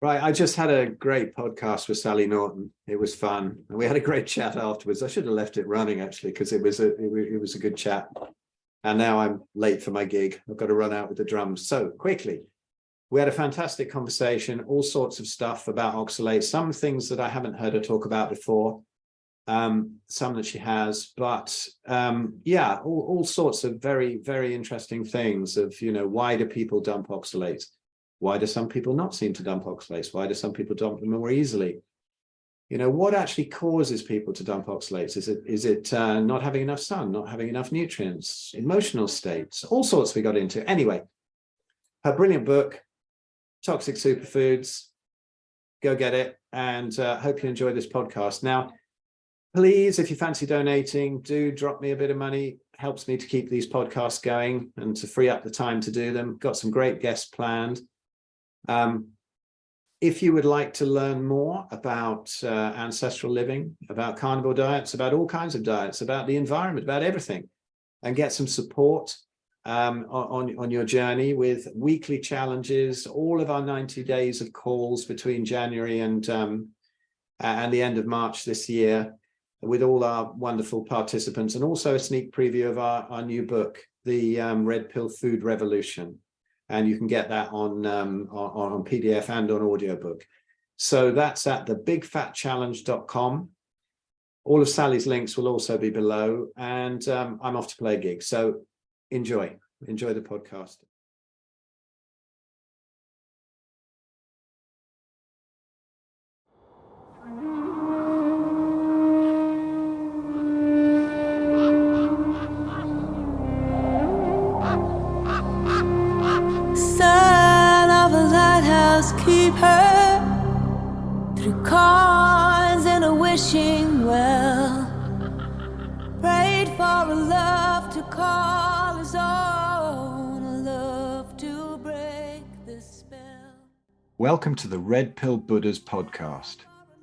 Right, I just had a great podcast with Sally Norton. It was fun, and we had a great chat afterwards. I should have left it running actually, because it was a good chat. And now I'm late for my gig. I've got to run out with the drums. So quickly, we had a fantastic conversation, all sorts of stuff about oxalates, some things that I haven't heard her talk about before, some that she has, but yeah, all sorts of very, very interesting things of, why do people dump oxalates? Why do some people not seem to dump oxalates? Why do some people dump them more easily? What actually causes people to dump oxalates? Is it not having enough sun, not having enough nutrients, emotional states, all sorts we got into. Anyway, her brilliant book, Toxic Superfoods, go get it, and hope you enjoy this podcast. Now, please, if you fancy donating, do drop me a bit of money. Helps me to keep these podcasts going and to free up the time to do them. Got some great guests planned. If you would like to learn more about ancestral living, about carnivore diets, about all kinds of diets, about the environment, about everything, and get some support on your journey with weekly challenges, all of our 90 days of calls between January and the end of March this year, with all our wonderful participants, and also a sneak preview of our new book, the Red Pill Food Revolution. And you can get that on PDF and on audiobook. So that's at thebigfatchallenge.com. All of Sally's links will also be below, and I'm off to play a gig. So enjoy the podcast. Keep her through cons and a wishing well. Prayed for a love to call his own, a love to break the spell. Welcome to the Red Pill Buddhas podcast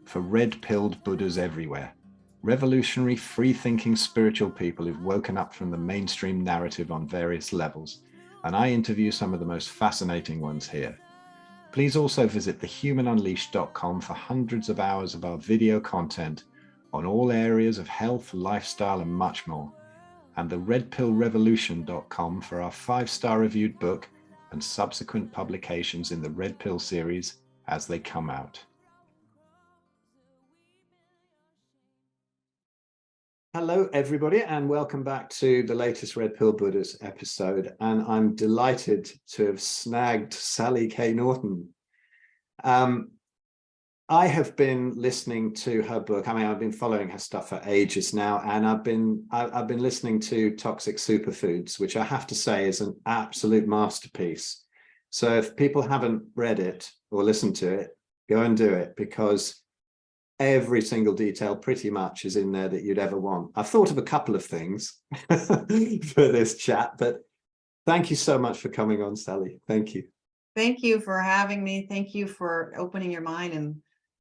for red-pilled Buddhas everywhere. Revolutionary, free-thinking spiritual people who've woken up from the mainstream narrative on various levels, and I interview some of the most fascinating ones here. Please also visit thehumanunleashed.com for hundreds of hours of our video content on all areas of health, lifestyle, and much more. And the redpillrevolution.com for our 5-star reviewed book and subsequent publications in the Red Pill series as they come out. Hello, everybody, and welcome back to the latest Red Pill Buddhas episode. And I'm delighted to have snagged Sally K Norton. I have been listening to her book. I mean, I've been following her stuff for ages now, and I've been listening to Toxic Superfoods, which I have to say is an absolute masterpiece. So if people haven't read it or listened to it, go and do it, because every single detail pretty much is in there that you'd ever want. I've thought of a couple of things for this chat, but thank you so much for coming on, Sally. Thank you. Thank you for having me. Thank you for opening your mind and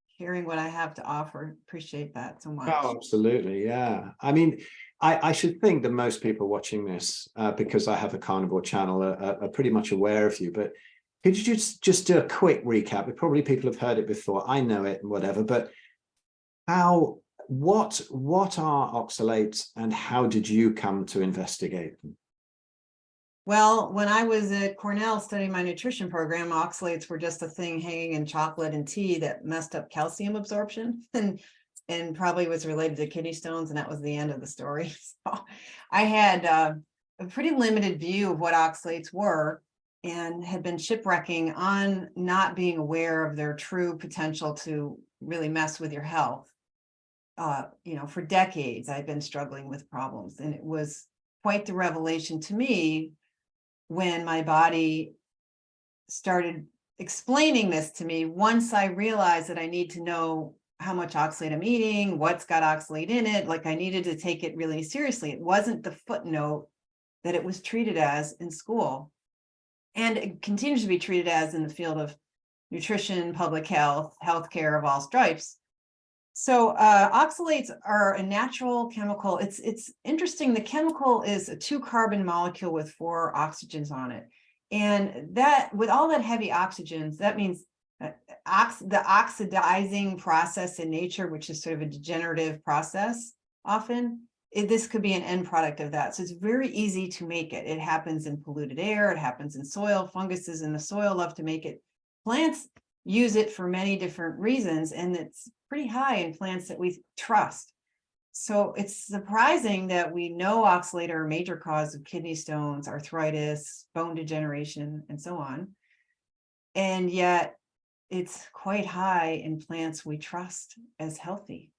hearing what I have to offer. Appreciate that so much. Oh, absolutely. Yeah. I mean, I should think that most people watching this, because I have a carnivore channel, are pretty much aware of you, but could you just do a quick recap? Probably people have heard it before. I know it and whatever, but what are oxalates and how did you come to investigate them? Well, when I was at Cornell studying my nutrition program, oxalates were just a thing hanging in chocolate and tea that messed up calcium absorption and probably was related to kidney stones, and that was the end of the story. So I had a pretty limited view of what oxalates were and had been shipwrecking on not being aware of their true potential to really mess with your health. For decades, I've been struggling with problems, and it was quite the revelation to me when my body started explaining this to me. Once I realized that I need to know how much oxalate I'm eating, what's got oxalate in it, like I needed to take it really seriously. It wasn't the footnote that it was treated as in school. And it continues to be treated as in the field of nutrition, public health, healthcare of all stripes. So oxalates are a natural chemical. It's interesting. The chemical is a 2-carbon molecule with 4 oxygens on it. And that, with all that heavy oxygens, that means the oxidizing process in nature, which is sort of a degenerative process, often this could be an end product of that. So it's very easy to make it. It happens in polluted air. It happens in soil. Funguses in the soil love to make it. Plants use it for many different reasons, and it's pretty high in plants that we trust. So it's surprising that we know oxalate are a major cause of kidney stones, arthritis, bone degeneration, and so on. And yet it's quite high in plants we trust as healthy.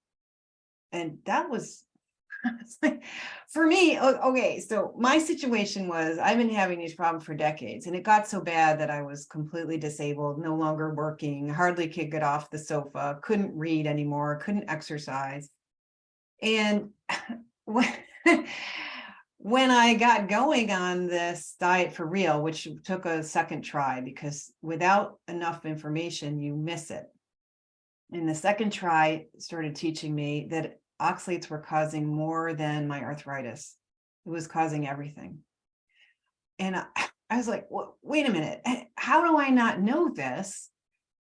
And that was, for me, okay, so my situation was I've been having these problems for decades, and it got so bad that I was completely disabled, no longer working, hardly could get off the sofa, couldn't read anymore, couldn't exercise. And when I got going on this diet for real, which took a second try, because without enough information, you miss it. And the second try started teaching me that oxalates were causing more than my arthritis. It was causing everything. And I was like, well, wait a minute, how do I not know this?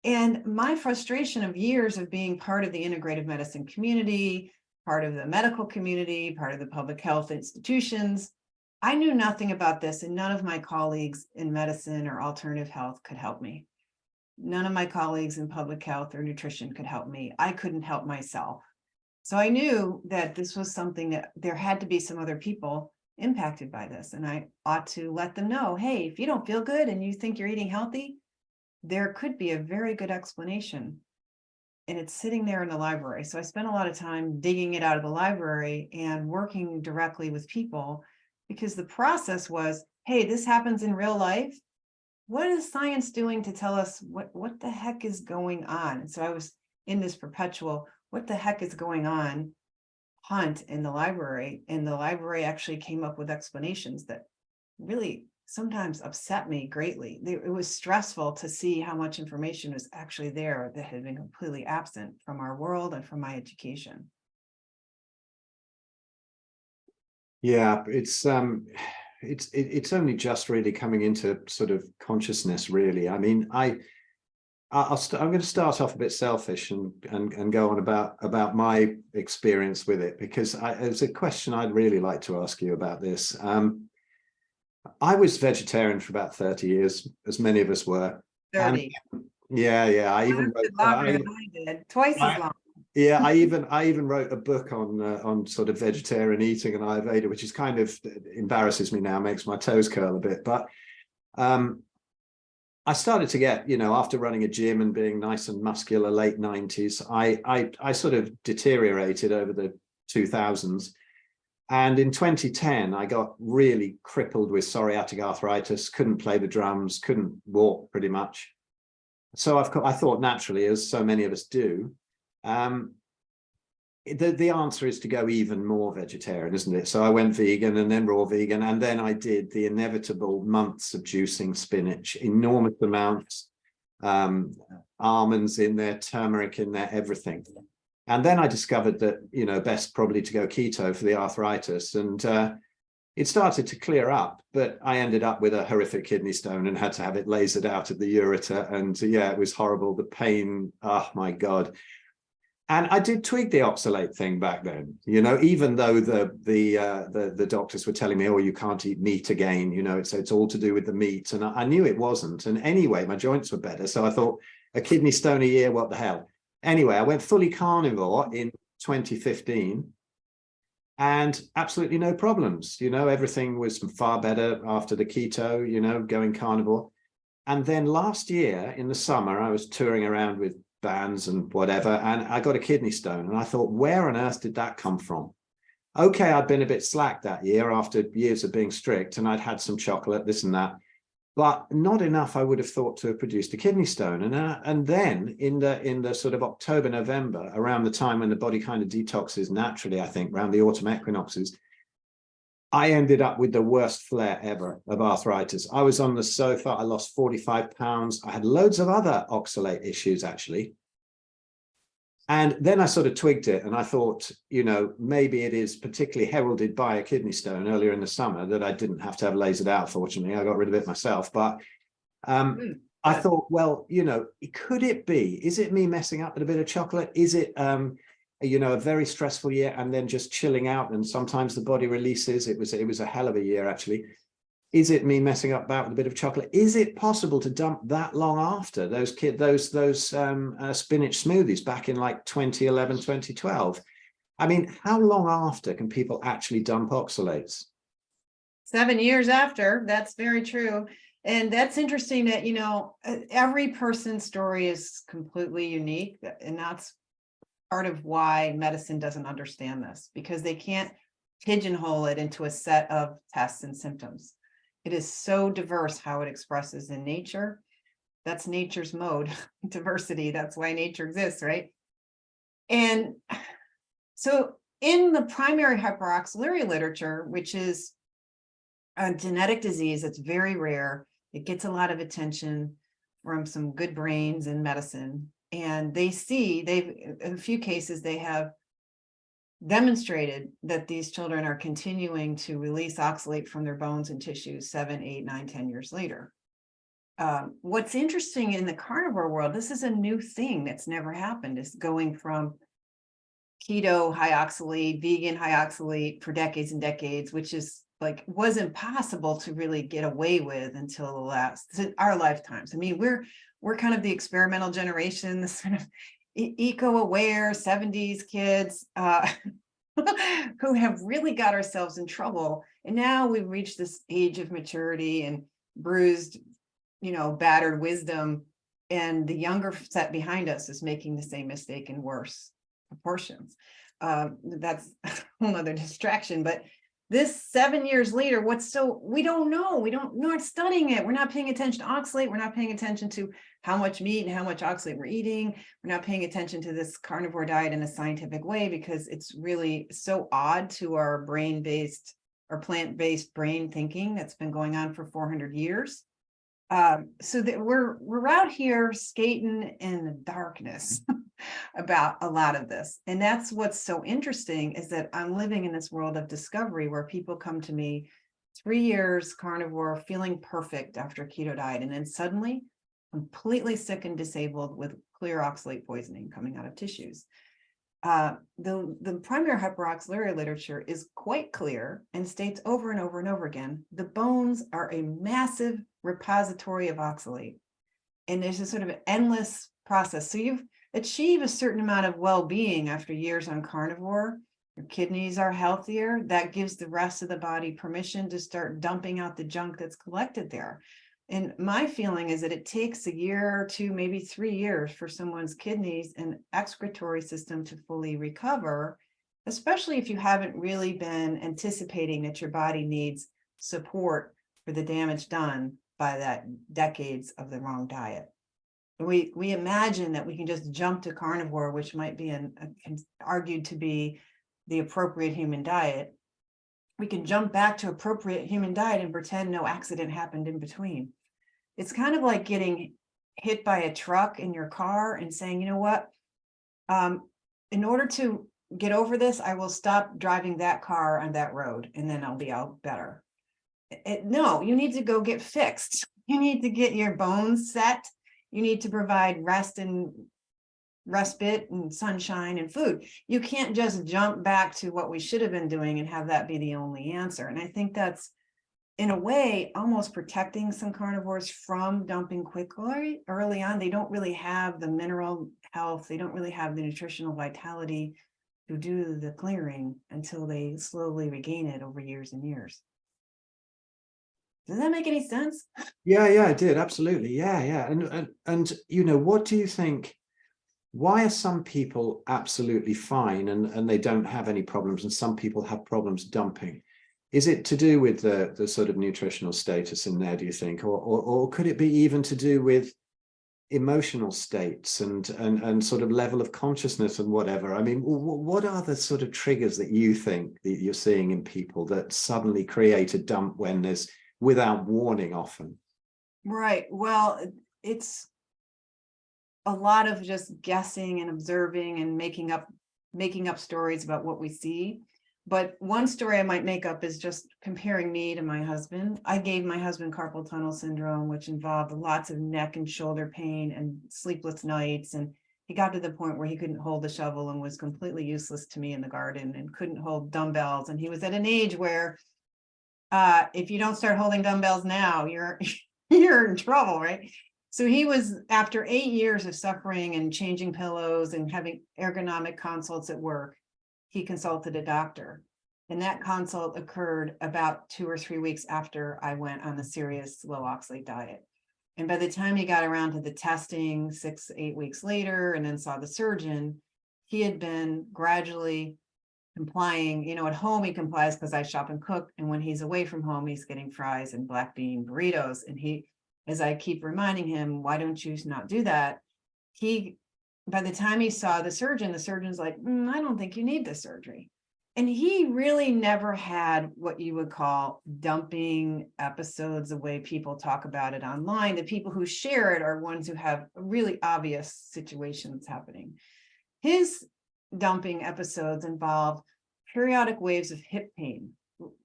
And my frustration of years of being part of the integrative medicine community, part of the medical community, part of the public health institutions, I knew nothing about this, and none of my colleagues in medicine or alternative health could help me. None of my colleagues in public health or nutrition could help me. I couldn't help myself. So I knew that this was something that there had to be some other people impacted by this. And I ought to let them know, hey, if you don't feel good and you think you're eating healthy, there could be a very good explanation. And it's sitting there in the library. So I spent a lot of time digging it out of the library and working directly with people, because the process was, hey, this happens in real life. What is science doing to tell us what the heck is going on? And so I was in this perpetual, what the heck is going on hunt in the library. And the library actually came up with explanations that really sometimes upset me greatly. It was stressful to see how much information was actually there that had been completely absent from our world and from my education. Yeah, it's only just really coming into sort of consciousness, really. I mean, I'm going to start off a bit selfish and go on about my experience with it, because it's a question I'd really like to ask you about this. I was vegetarian for about 30 years, as many of us were. 30. Yeah. I even wrote, did. Twice as long. Yeah, I even wrote a book on sort of vegetarian eating and Ayurveda, which is kind of embarrasses me now, makes my toes curl a bit. But I started to get, after running a gym and being nice and muscular late 90s, I sort of deteriorated over the 2000s. And in 2010, I got really crippled with psoriatic arthritis, couldn't play the drums, couldn't walk pretty much. So I thought naturally, as so many of us do, the answer is to go even more vegetarian, isn't it? So I went vegan and then raw vegan, and then I did the inevitable months of juicing spinach, enormous amounts, almonds in there, turmeric in there, everything. And then I discovered that, best probably to go keto for the arthritis. And it started to clear up, but I ended up with a horrific kidney stone and had to have it lasered out of the ureter. And yeah, it was horrible. The pain, oh my God. And I did tweak the oxalate thing back then, even though the doctors were telling me, oh, you can't eat meat again, it's all to do with the meat. And I knew it wasn't. And anyway, my joints were better. So I thought, a kidney stone a year, what the hell? Anyway, I went fully carnivore in 2015 and absolutely no problems. Everything was far better after the keto, going carnivore. And then last year in the summer, I was touring around with bands and whatever, and I got a kidney stone. And I thought, where on earth did that come from? Okay, I'd been a bit slack that year after years of being strict, and I'd had some chocolate, this and that. But not enough, I would have thought, to have produced a kidney stone. And then in the sort of October, November, around the time when the body kind of detoxes naturally, I think, around the autumn equinoxes, I ended up with the worst flare ever of arthritis. I was on the sofa, I lost 45 pounds. I had loads of other oxalate issues, actually. And then I sort of twigged it, and I thought, maybe it is particularly heralded by a kidney stone earlier in the summer that I didn't have to have lasered out. Fortunately, I got rid of it myself. But I thought, well, could it be, is it me messing up with a bit of chocolate? Is it, a very stressful year and then just chilling out and sometimes the body releases? It was a hell of a year, actually. Is it me messing up about with a bit of chocolate? Is it possible to dump that long after those spinach smoothies back in like 2011, 2012? I mean, how long after can people actually dump oxalates? 7 years after. That's very true. And that's interesting that, every person's story is completely unique. And that's part of why medicine doesn't understand this, because they can't pigeonhole it into a set of tests and symptoms. It is so diverse how it expresses in nature. That's nature's mode, diversity. That's why nature exists, right? And so in the primary hyperoxaluria literature, which is a genetic disease that's very rare, it gets a lot of attention from some good brains in medicine. And in a few cases, they have demonstrated that these children are continuing to release oxalate from their bones and tissues 7, 8, 9, 10 years later. What's interesting in the carnivore world, this is a new thing that's never happened, is going from keto high oxalate, vegan high oxalate for decades and decades, which was impossible to really get away with until our lifetimes. I mean, we're kind of the experimental generation, the sort of eco-aware 70s kids who have really got ourselves in trouble. And now we've reached this age of maturity and bruised, battered wisdom. And the younger set behind us is making the same mistake in worse proportions. That's a whole other distraction. But this 7 years later, we don't know. We're not studying it. We're not paying attention to oxalate. We're not paying attention to how much meat and how much oxalate we're eating. We're not paying attention to this carnivore diet in a scientific way, because it's really so odd to our brain-based or plant-based brain thinking that's been going on for 400 years. So that we're out here skating in the darkness about a lot of this. And that's what's so interesting, is that I'm living in this world of discovery where people come to me 3 years carnivore, feeling perfect after keto diet, and then suddenly completely sick and disabled with clear oxalate poisoning coming out of tissues. The primary hyperoxaluria literature is quite clear and states over and over and over again, the bones are a massive repository of oxalate. And there's a sort of endless process. So you've achieved a certain amount of well-being after years on carnivore. Your kidneys are healthier. That gives the rest of the body permission to start dumping out the junk that's collected there. And my feeling is that it takes a year or two, maybe 3 years for someone's kidneys and excretory system to fully recover, especially if you haven't really been anticipating that your body needs support for the damage done by that decades of the wrong diet. We imagine that we can just jump to carnivore, which might be argued to be the appropriate human diet. We can jump back to appropriate human diet and pretend no accident happened in between. It's kind of like getting hit by a truck in your car and saying, you know what, in order to get over this, I will stop driving that car on that road and then I'll be out better. No, you need to go get fixed. You need to get your bones set. You need to provide rest and respite and sunshine and food. You can't just jump back to what we should have been doing and have that be the only answer. And I think that's, in a way, almost protecting some carnivores from dumping quickly early on. They don't really have the mineral health. They don't really have the nutritional vitality to do the clearing until they slowly regain it over years and years. Does that make any sense? Yeah, it did. Absolutely. Yeah. And what do you think? Why are some people absolutely fine and they don't have any problems, and some people have problems dumping? Is it to do with the sort of nutritional status in there, do you think? Or could it be even to do with emotional states and sort of level of consciousness and whatever? I mean, what are the sort of triggers that you think that you're seeing in people that suddenly create a dump when there's without warning often? Right. Well, it's a lot of just guessing and observing and making up stories about what we see. But one story I might make up is just comparing me to my husband. I gave my husband carpal tunnel syndrome, which involved lots of neck and shoulder pain and sleepless nights. And he got to the point where he couldn't hold the shovel and was completely useless to me in the garden and couldn't hold dumbbells. And he was at an age where if you don't start holding dumbbells now, you're you're in trouble, right? So he was, after 8 years of suffering and changing pillows and having ergonomic consults at work, he consulted a doctor. And that consult occurred about 2 or 3 weeks after I went on a serious low oxalate diet. And by the time he got around to the testing 6, 8 weeks later, and then saw the surgeon, he had been gradually complying. At home he complies because I shop and cook. And when he's away from home, he's getting fries and black bean burritos. And he, as I keep reminding him, why don't you not do that? By the time he saw the surgeon's like, I don't think you need this surgery. And he really never had what you would call dumping episodes, the way people talk about it online. The people who share it are ones who have really obvious situations happening. His dumping episodes involved periodic waves of hip pain,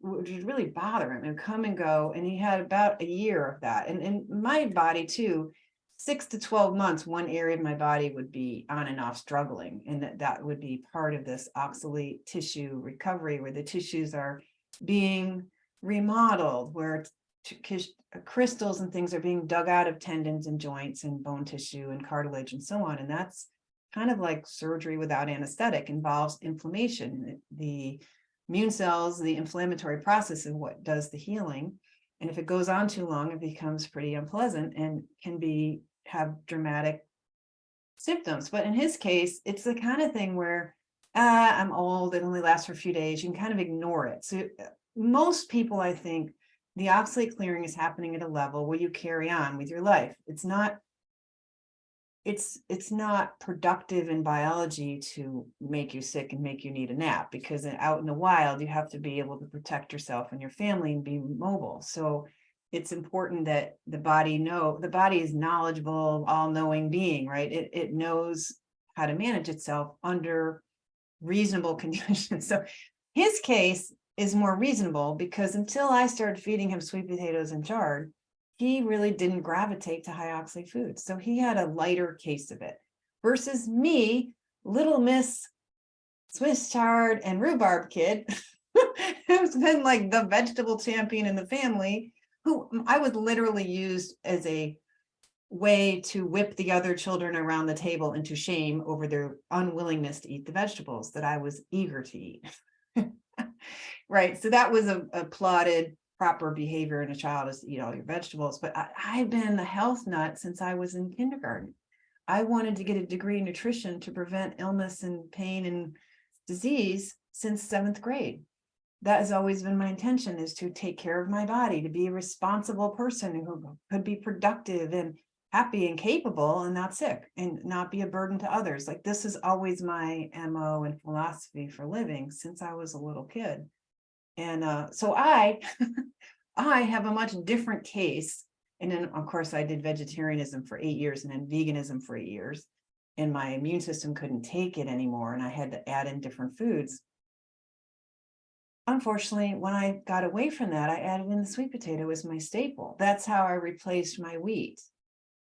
which would really bother him and come and go. And he had about a year of that. And in my body too, 6 to 12 months, one area of my body would be on and off struggling. And that would be part of this oxalate tissue recovery, where the tissues are being remodeled, where crystals and things are being dug out of tendons and joints and bone tissue and cartilage and so on. And that's kind of like surgery without anesthetic, involves inflammation. The immune cells, the inflammatory process is what does the healing. And if it goes on too long, it becomes pretty unpleasant and can have dramatic symptoms. But in his case, it's the kind of thing where I'm old, it only lasts for a few days. You can kind of ignore it. So most people, I think, the oxalate clearing is happening at a level where you carry on with your life. It's not productive in biology to make you sick and make you need a nap, because out in the wild, you have to be able to protect yourself and your family and be mobile. So it's important that the body is knowledgeable, all-knowing being, right? It knows how to manage itself under reasonable conditions. So his case is more reasonable, because until I started feeding him sweet potatoes and chard, he really didn't gravitate to high oxalate foods. So he had a lighter case of it, versus me, little Miss Swiss chard and rhubarb kid, who's been like the vegetable champion in the family, who I was literally used as a way to whip the other children around the table into shame over their unwillingness to eat the vegetables that I was eager to eat. Right. So that was a applauded proper behavior in a child, is to eat all your vegetables. But I've been a health nut since I was in kindergarten. I wanted to get a degree in nutrition to prevent illness and pain and disease since 7th grade. That has always been my intention, is to take care of my body, to be a responsible person who could be productive and happy and capable and not sick and not be a burden to others. Like, this is always my MO and philosophy for living since I was a little kid. And so I have a much different case. And then, of course, I did vegetarianism for 8 years and then veganism for 8 years. And my immune system couldn't take it anymore. And I had to add in different foods. Unfortunately, when I got away from that, I added in the sweet potato as my staple. That's how I replaced my wheat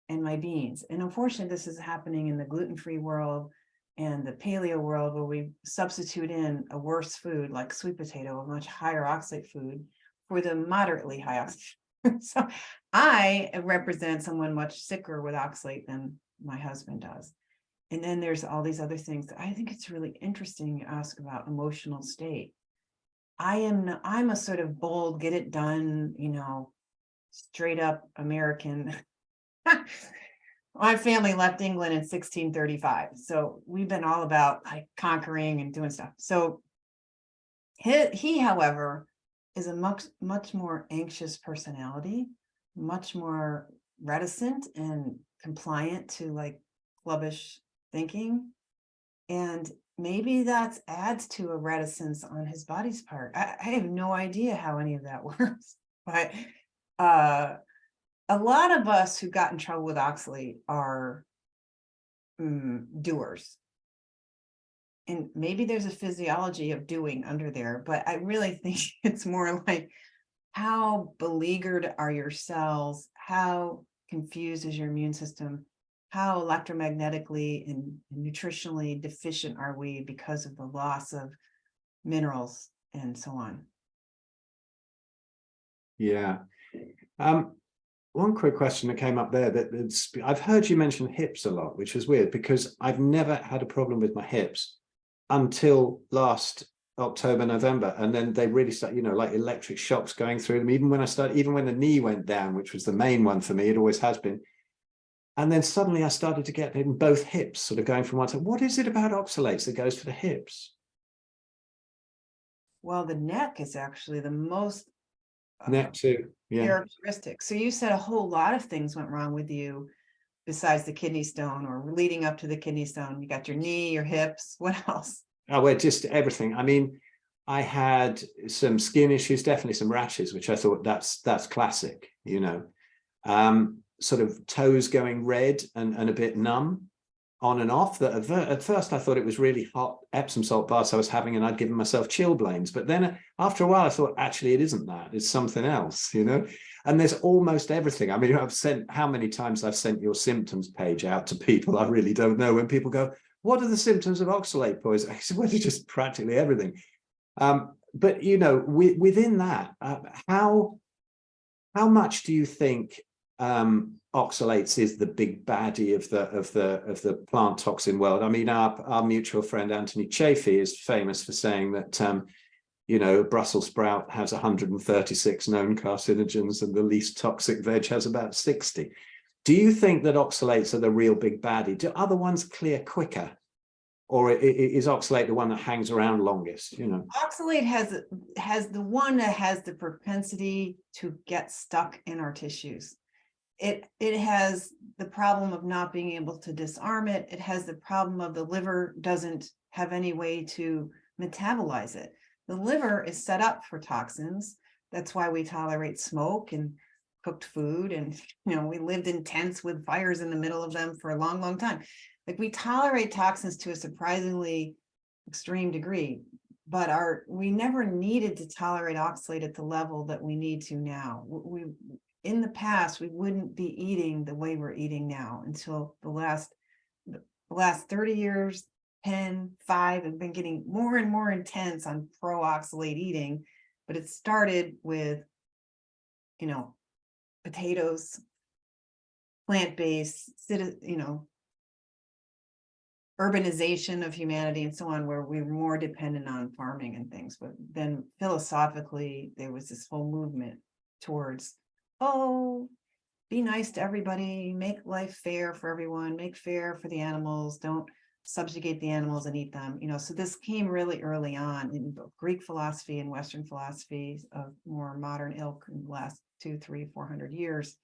and my beans. And unfortunately, this is happening in the gluten-free world and the paleo world, where we substitute in a worse food like sweet potato, a much higher oxalate food, for the moderately high oxalate. So I represent someone much sicker with oxalate than my husband does. And then there's all these other things that I think it's really interesting to ask about emotional state. I'm a sort of bold, get it done, straight up American. My family left England in 1635. So we've been all about like conquering and doing stuff. So he, however, is a much more anxious personality, much more reticent and compliant to like clubbish thinking. And maybe that adds to a reticence on his body's part. I have no idea how any of that works, but a lot of us who got in trouble with oxalate are doers. and maybe there's a physiology of doing under there, but I really think it's more like, how beleaguered are your cells? How confused is your immune system? How electromagnetically and nutritionally deficient are we because of the loss of minerals and so on? Yeah. One quick question that came up there, that I've heard you mention hips a lot, which is weird because I've never had a problem with my hips until last October, November. And then they really start, you know, like electric shocks going through them. Even when the knee went down, which was the main one for me, it always has been. And then suddenly I started to get in both hips, sort of going from one side. What is it about oxalates that goes for the hips? Well, the neck is actually the most Neck too. Yeah. characteristic. So you said a whole lot of things went wrong with you besides the kidney stone or leading up to the kidney stone. You got your knee, your hips. What else? Oh, well, just everything. I mean, I had some skin issues, definitely some rashes, which I thought that's classic, you know. Sort of toes going red and a bit numb on and off. That at first I thought it was really hot Epsom salt baths I was having, and I'd given myself chilblains. But then after a while, I thought, actually, it isn't that. It's something else, you know. And there's almost everything. I mean, I've sent how many times I've sent your symptoms page out to people. I really don't know. When people go, what are the symptoms of oxalate poisoning? I said, well, it's just practically everything. But you know, within that, how much do you think oxalates is the big baddie of the plant toxin world? I mean, our mutual friend Anthony Chaffee is famous for saying that you know, Brussels sprout has 136 known carcinogens, and the least toxic veg has about 60. Do you think that oxalates are the real big baddie? Do other ones clear quicker? Or is oxalate the one that hangs around longest, you know? Oxalate has the one that has the propensity to get stuck in our tissues. It has the problem of not being able to disarm it. It has the problem of the liver doesn't have any way to metabolize it. The liver is set up for toxins. That's why we tolerate smoke and cooked food. And, you know, we lived in tents with fires in the middle of them for a long, long time. Like, we tolerate toxins to a surprisingly extreme degree, but we never needed to tolerate oxalate at the level that we need to now. In the past, we wouldn't be eating the way we're eating now until the last 30 years, 10, 5 have been getting more and more intense on pro-oxalate eating. But it started with, you know, potatoes, plant-based, you know, urbanization of humanity and so on, where we were more dependent on farming and things. But then philosophically, there was this whole movement towards, oh, be nice to everybody, make life fair for everyone, make fair for the animals, don't subjugate the animals and eat them. You know, so this came really early on in both Greek philosophy and Western philosophy of more modern ilk in the last 200, 300, 400 years.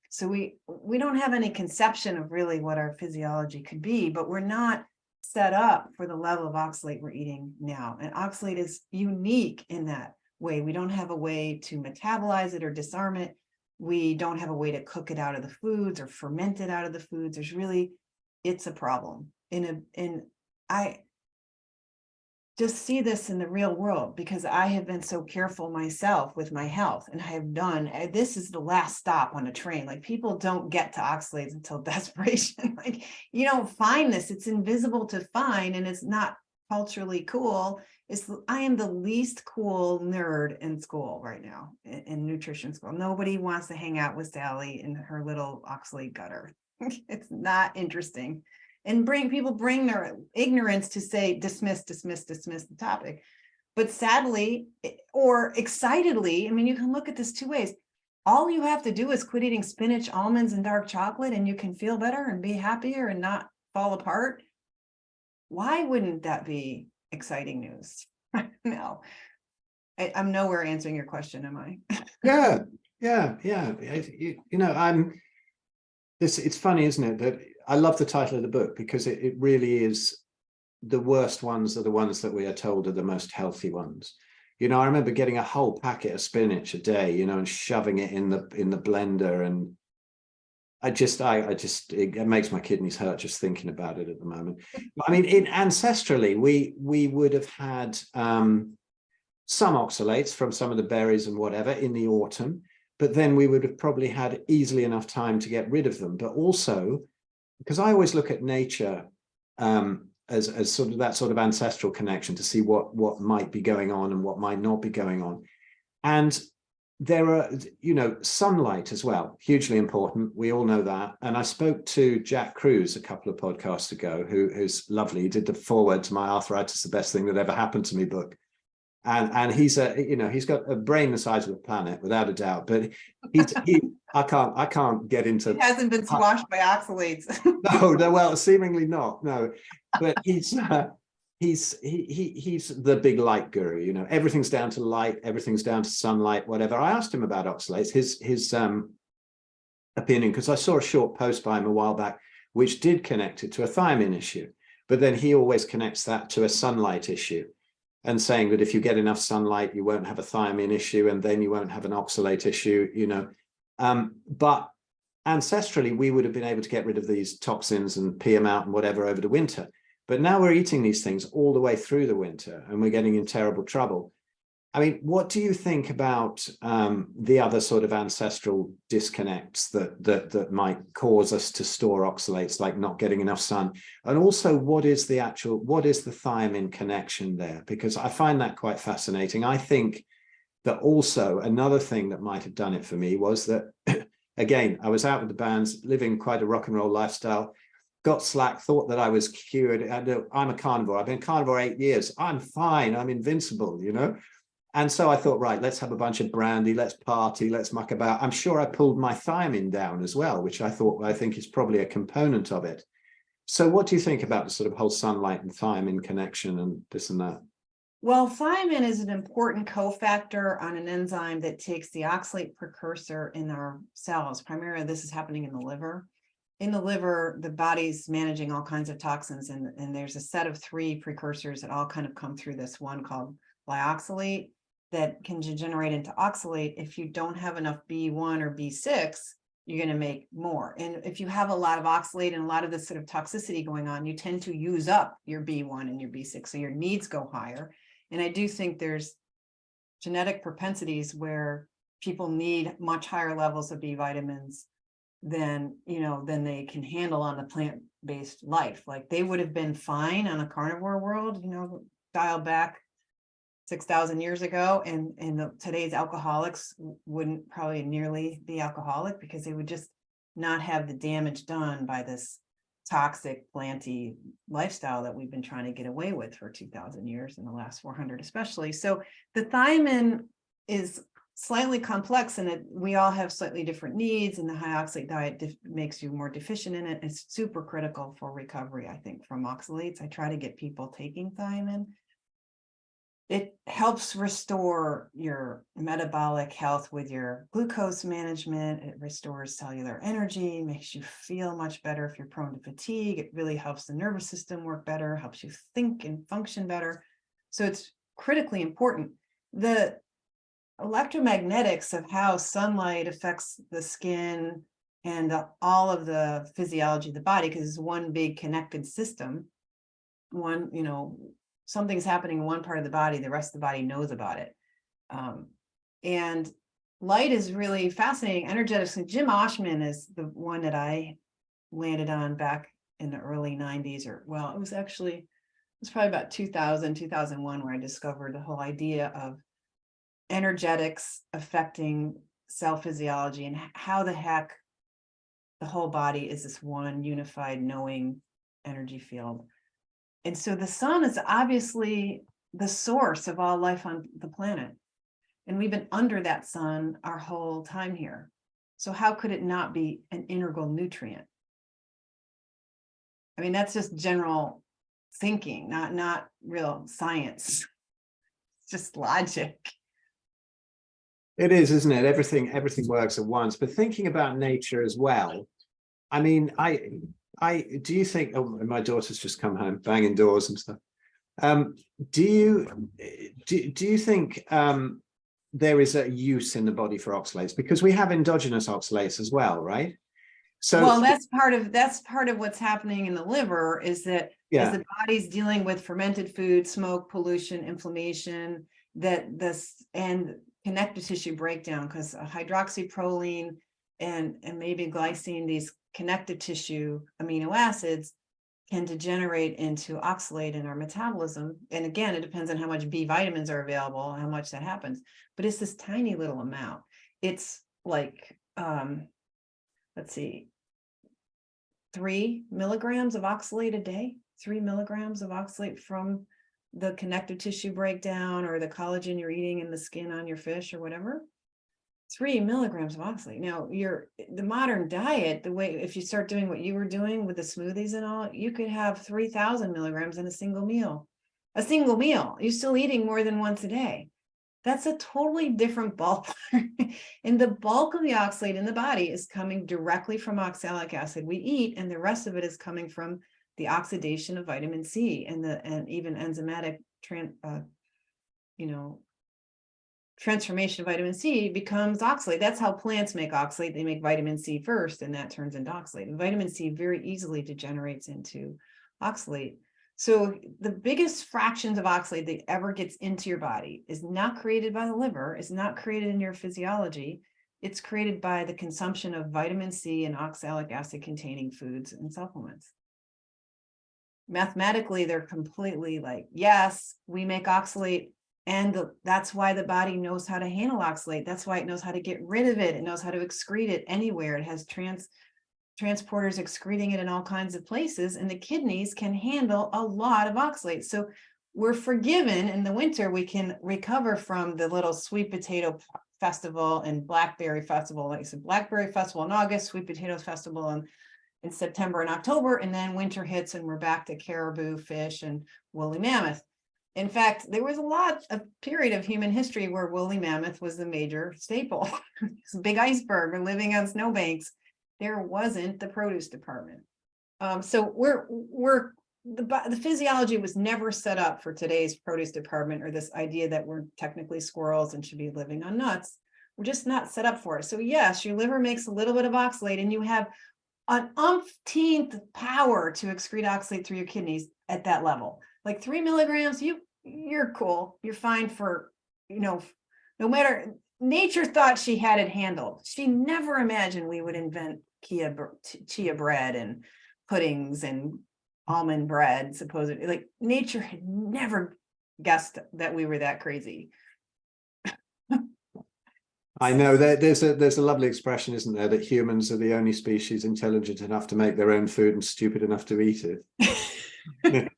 So we don't have any conception of really what our physiology could be, but we're not set up for the level of oxalate we're eating now. And oxalate is unique in that way. We don't have a way to metabolize it or disarm it. We don't have a way to cook it out of the foods or ferment it out of the foods. It's a problem. I just see this in the real world because I have been so careful myself with my health, and I have done, this is the last stop on a train. Like, people don't get to oxalates until desperation. Like, you don't find this, it's invisible to find, and it's not culturally cool. I am the least cool nerd in school right now, in nutrition school. Nobody wants to hang out with Sally in her little oxalate gutter. It's not interesting. And people bring their ignorance to say, dismiss the topic. But sadly, or excitedly, I mean, you can look at this two ways. All you have to do is quit eating spinach, almonds, and dark chocolate, and you can feel better and be happier and not fall apart. Why wouldn't that be exciting news? No, I'm nowhere answering your question, am I? Yeah. You know, it's funny, isn't it, that I love the title of the book, because it really is, the worst ones are the ones that we are told are the most healthy ones. You know, I remember getting a whole packet of spinach a day, you know, and shoving it in the blender, and it makes my kidneys hurt just thinking about it at the moment. I mean, ancestrally, we would have had some oxalates from some of the berries and whatever in the autumn, but then we would have probably had easily enough time to get rid of them. But also, because I always look at nature as sort of that sort of ancestral connection to see what might be going on and what might not be going on. And there are, sunlight as well, hugely important. We all know that. And I spoke to Jack Cruz a couple of podcasts ago, who's lovely. He did the foreword to my Arthritis, the Best Thing That Ever Happened to Me book. And he's he's got a brain the size of a planet, without a doubt. But I can't get into. It hasn't been squashed by oxalates. No, well, seemingly not. No, but he's the big light guru. Everything's down to light, everything's down to sunlight, whatever. I asked him about oxalates, his opinion, because I saw a short post by him a while back, which did connect it to a thiamine issue, but then he always connects that to a sunlight issue, and saying that if you get enough sunlight, you won't have a thiamine issue, and then you won't have an oxalate issue. But ancestrally, we would have been able to get rid of these toxins and pee them out and whatever over the winter. But now we're eating these things all the way through the winter, and we're getting in terrible trouble. I mean, what do you think about the other sort of ancestral disconnects that might cause us to store oxalates, like not getting enough sun? And also, what is the thiamine connection there? Because I find that quite fascinating. I think that also another thing that might have done it for me was that, again, I was out with the bands, living quite a rock and roll lifestyle, got slack, thought that I was cured. I'm a carnivore. I've been carnivore 8 years. I'm fine. I'm invincible, And so I thought, right, let's have a bunch of brandy, let's party, let's muck about. I'm sure I pulled my thiamine down as well, which I think is probably a component of it. So what do you think about the sort of whole sunlight and thiamine connection and this and that? Well, thiamine is an important cofactor on an enzyme that takes the oxalate precursor in our cells. Primarily, this is happening in the liver. In the liver, the body's managing all kinds of toxins, and there's a set of 3 precursors that all kind of come through this one called Oxalate that can degenerate into oxalate. If you don't have enough B1 or B6, you're going to make more. And if you have a lot of oxalate and a lot of this sort of toxicity going on, you tend to use up your B1 and your B6, so your needs go higher. And I do think there's genetic propensities where people need much higher levels of B vitamins than they can handle on the plant-based life. Like they would have been fine on a carnivore world, dial back 6,000 years ago, and today's alcoholics wouldn't probably nearly be alcoholic because they would just not have the damage done by this toxic planty lifestyle that we've been trying to get away with for 2,000 years, in the last 400 especially. So the thiamine is slightly complex in that we all have slightly different needs, and the high oxalate diet makes you more deficient in it. It's super critical for recovery, I think, from oxalates. I try to get people taking thiamine. It helps restore your metabolic health with your glucose management. It restores cellular energy, makes you feel much better if you're prone to fatigue. It really helps the nervous system work better, helps you think and function better. So it's critically important. The electromagnetics of how sunlight affects the skin and all of the physiology of the body, because it's one big connected system. Something's happening in one part of the body, the rest of the body knows about it. And light is really fascinating. Energetics. Jim Oshman is the one that I landed on back in the early 90s, it was probably about 2000, 2001, where I discovered the whole idea of energetics affecting cell physiology and how the heck the whole body is this one unified knowing energy field. And so the sun is obviously the source of all life on the planet. And we've been under that sun our whole time here. So how could it not be an integral nutrient? I mean, that's just general thinking, not real science. It's just logic. It is, isn't it? Everything works at once. But thinking about nature as well, I mean, do you think, oh, my daughter's just come home, banging doors and stuff. Do you think there is a use in the body for oxalates? Because we have endogenous oxalates as well, right? So well, that's part of what's happening in the liver, is that yeah, as the body's dealing with fermented food, smoke, pollution, inflammation, that this and connective tissue breakdown, because hydroxyproline and maybe glycine, these connective tissue amino acids, can degenerate into oxalate in our metabolism. And again, it depends on how much B vitamins are available, how much that happens. But it's this tiny little amount. It's like, let's see, 3 milligrams of oxalate a day, 3 milligrams of oxalate from the connective tissue breakdown or the collagen you're eating in the skin on your fish or whatever. 3 milligrams of oxalate. Now, the modern diet, the way, if you start doing what you were doing with the smoothies and all, you could have 3,000 milligrams in a single meal. A single meal, you're still eating more than once a day. That's a totally different ballpark. And the bulk of the oxalate in the body is coming directly from oxalic acid we eat, and the rest of it is coming from the oxidation of vitamin C and even enzymatic transformation of vitamin C becomes oxalate. That's how plants make oxalate. They make vitamin C first, and that turns into oxalate. And vitamin C very easily degenerates into oxalate. So the biggest fractions of oxalate that ever gets into your body is not created by the liver, is not created in your physiology. It's created by the consumption of vitamin C and oxalic acid containing foods and supplements. Mathematically, they're completely like, yes, we make oxalate, and that's why the body knows how to handle oxalate. That's why it knows how to get rid of it. It knows how to excrete it anywhere. It has transporters excreting it in all kinds of places, and the kidneys can handle a lot of oxalate. So we're forgiven in the winter. We can recover from the little sweet potato festival and blackberry festival. Like I said, blackberry festival in August, sweet potatoes festival in September and October, and then winter hits and we're back to caribou, fish, and woolly mammoth. In fact, there was a period of human history where woolly mammoth was the major staple. It's a big iceberg, we're living on snowbanks. There wasn't the produce department. So the physiology was never set up for today's produce department, or this idea that we're technically squirrels and should be living on nuts. We're just not set up for it. So yes, your liver makes a little bit of oxalate, and you have an umpteenth power to excrete oxalate through your kidneys at that level. Like 3 milligrams, you're cool. You're fine for, no matter. Nature thought she had it handled. She never imagined we would invent chia bread and puddings and almond bread, supposedly. Like, nature had never guessed that we were that crazy. I know that there's a lovely expression, isn't there, that humans are the only species intelligent enough to make their own food and stupid enough to eat it. Right,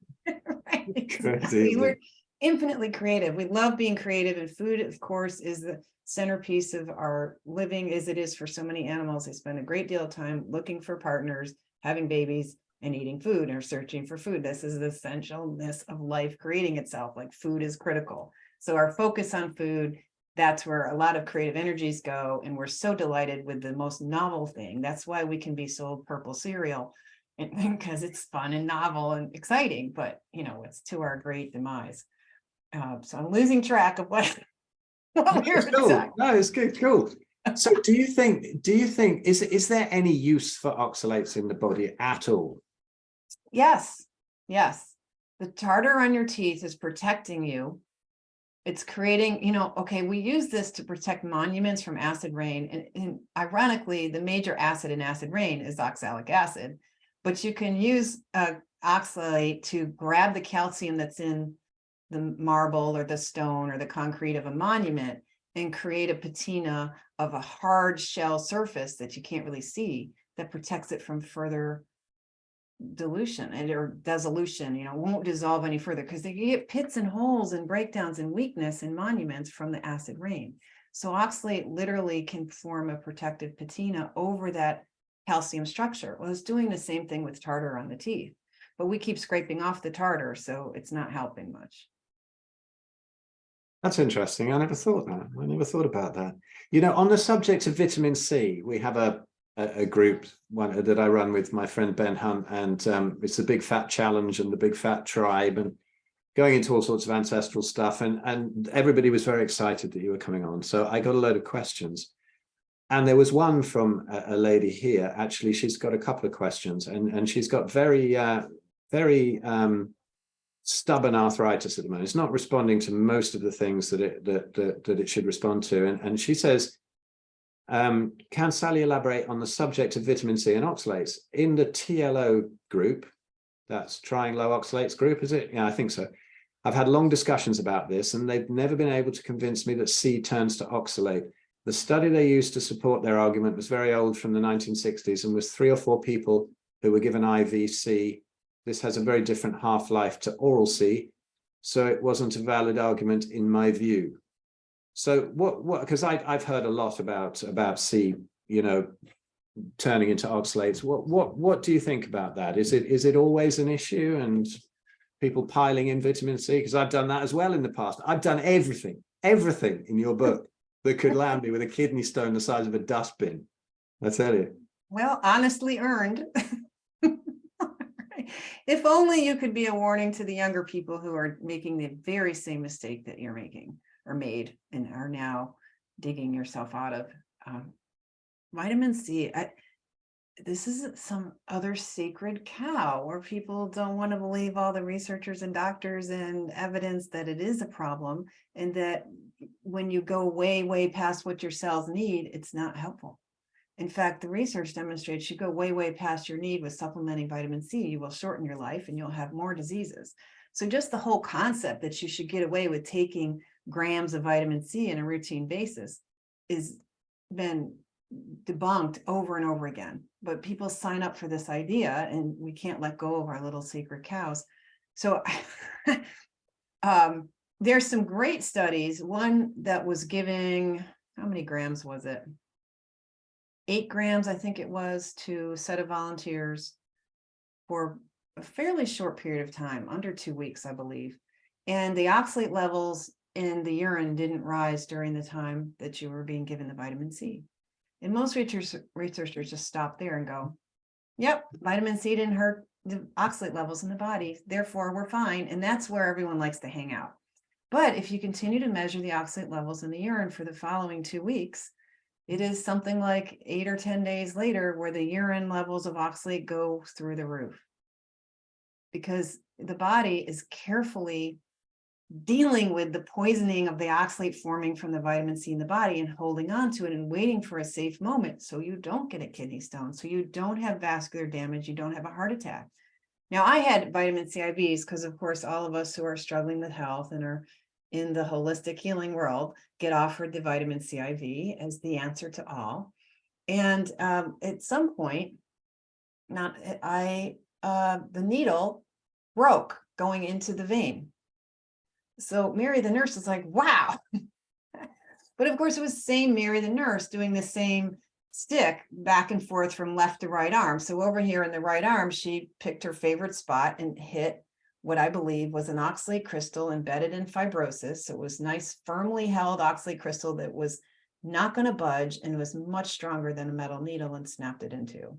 Crazy, we're infinitely creative. We love being creative, and food, of course, is the centerpiece of our living, as it is for so many animals. They spend a great deal of time looking for partners, having babies, and eating food, or searching for food. This is the essentialness of life creating itself. Like, food is critical. So our focus on food, that's where a lot of creative energies go. And we're so delighted with the most novel thing. That's why we can be sold purple cereal, because it's fun and novel and exciting, but it's to our great demise. So I'm losing track of what we're cool. talking. No, it's good, cool. So do you think is there any use for oxalates in the body at all? Yes. The tartar on your teeth is protecting you. It's creating, okay, we use this to protect monuments from acid rain. And ironically, the major acid in acid rain is oxalic acid, but you can use oxalate to grab the calcium that's in the marble or the stone or the concrete of a monument and create a patina of a hard shell surface that you can't really see, that protects it from further dilution or dissolution. Won't dissolve any further, because you get pits and holes and breakdowns and weakness in monuments from the acid rain. So oxalate literally can form a protective patina over that calcium structure. Well, it's doing the same thing with tartar on the teeth, but we keep scraping off the tartar, so it's not helping much. That's interesting. I never thought about that. On the subject of vitamin C, we have a group that I run with my friend Ben Hunt, and it's the Big Fat Challenge and the Big Fat Tribe, and going into all sorts of ancestral stuff. And everybody was very excited that you were coming on. So I got a load of questions. And there was one from a lady here. Actually, she's got a couple of questions, and she's got very stubborn arthritis at the moment. It's not responding to most of the things that it should respond to. And she says, can Sally elaborate on the subject of vitamin C and oxalates in the TLO group? That's trying low oxalates group, is it? Yeah, I think so. I've had long discussions about this, and they've never been able to convince me that C turns to oxalate. The study they used to support their argument was very old, from the 1960s, and was 3 or 4 people who were given IV C. This has a very different half-life to oral C, so it wasn't a valid argument in my view. So what? Because I've heard a lot about C, you know, turning into oxalates. What do you think about that? Is it always an issue, and people piling in vitamin C? Because I've done that as well in the past. I've done everything in your book that could land me with a kidney stone the size of a dustbin. I tell you. Well, honestly earned. If only you could be a warning to the younger people who are making the very same mistake that you're making, or made, and are now digging yourself out of. Vitamin C, this is some other sacred cow where people don't want to believe all the researchers and doctors and evidence that it is a problem, and that when you go way past what your cells need, it's not helpful. In fact, the research demonstrates you go way past your need with supplementing vitamin C, you will shorten your life and you'll have more diseases. So just the whole concept that you should get away with taking grams of vitamin C on a routine basis is been debunked over and over again. But people sign up for this idea, and we can't let go of our little sacred cows. So there's some great studies. One that was giving, how many grams was it? 8 grams, I think it was, to a set of volunteers for a fairly short period of time, under 2 weeks, I believe. And the oxalate levels in the urine didn't rise during the time that you were being given the vitamin C. And most researchers just stop there and go, yep, vitamin C didn't hurt the oxalate levels in the body, therefore we're fine. And that's where everyone likes to hang out. But if you continue to measure the oxalate levels in the urine for the following 2 weeks, it is something like 8 or 10 days later where the urine levels of oxalate go through the roof. Because the body is carefully dealing with the poisoning of the oxalate forming from the vitamin C in the body and holding on to it and waiting for a safe moment so you don't get a kidney stone, so you don't have vascular damage, you don't have a heart attack. Now, I had vitamin C IVs because, of course, all of us who are struggling with health and are in the holistic healing world get offered the vitamin C IV as the answer to all. And at some point, the needle broke going into the vein. So Mary the nurse was like, wow. But of course, it was the same Mary the nurse doing the same stick back and forth from left to right arm. So over here in the right arm, she picked her favorite spot and hit what I believe was an oxalate crystal embedded in fibrosis. So it was nice, firmly held oxalate crystal that was not going to budge and was much stronger than a metal needle, and snapped it into.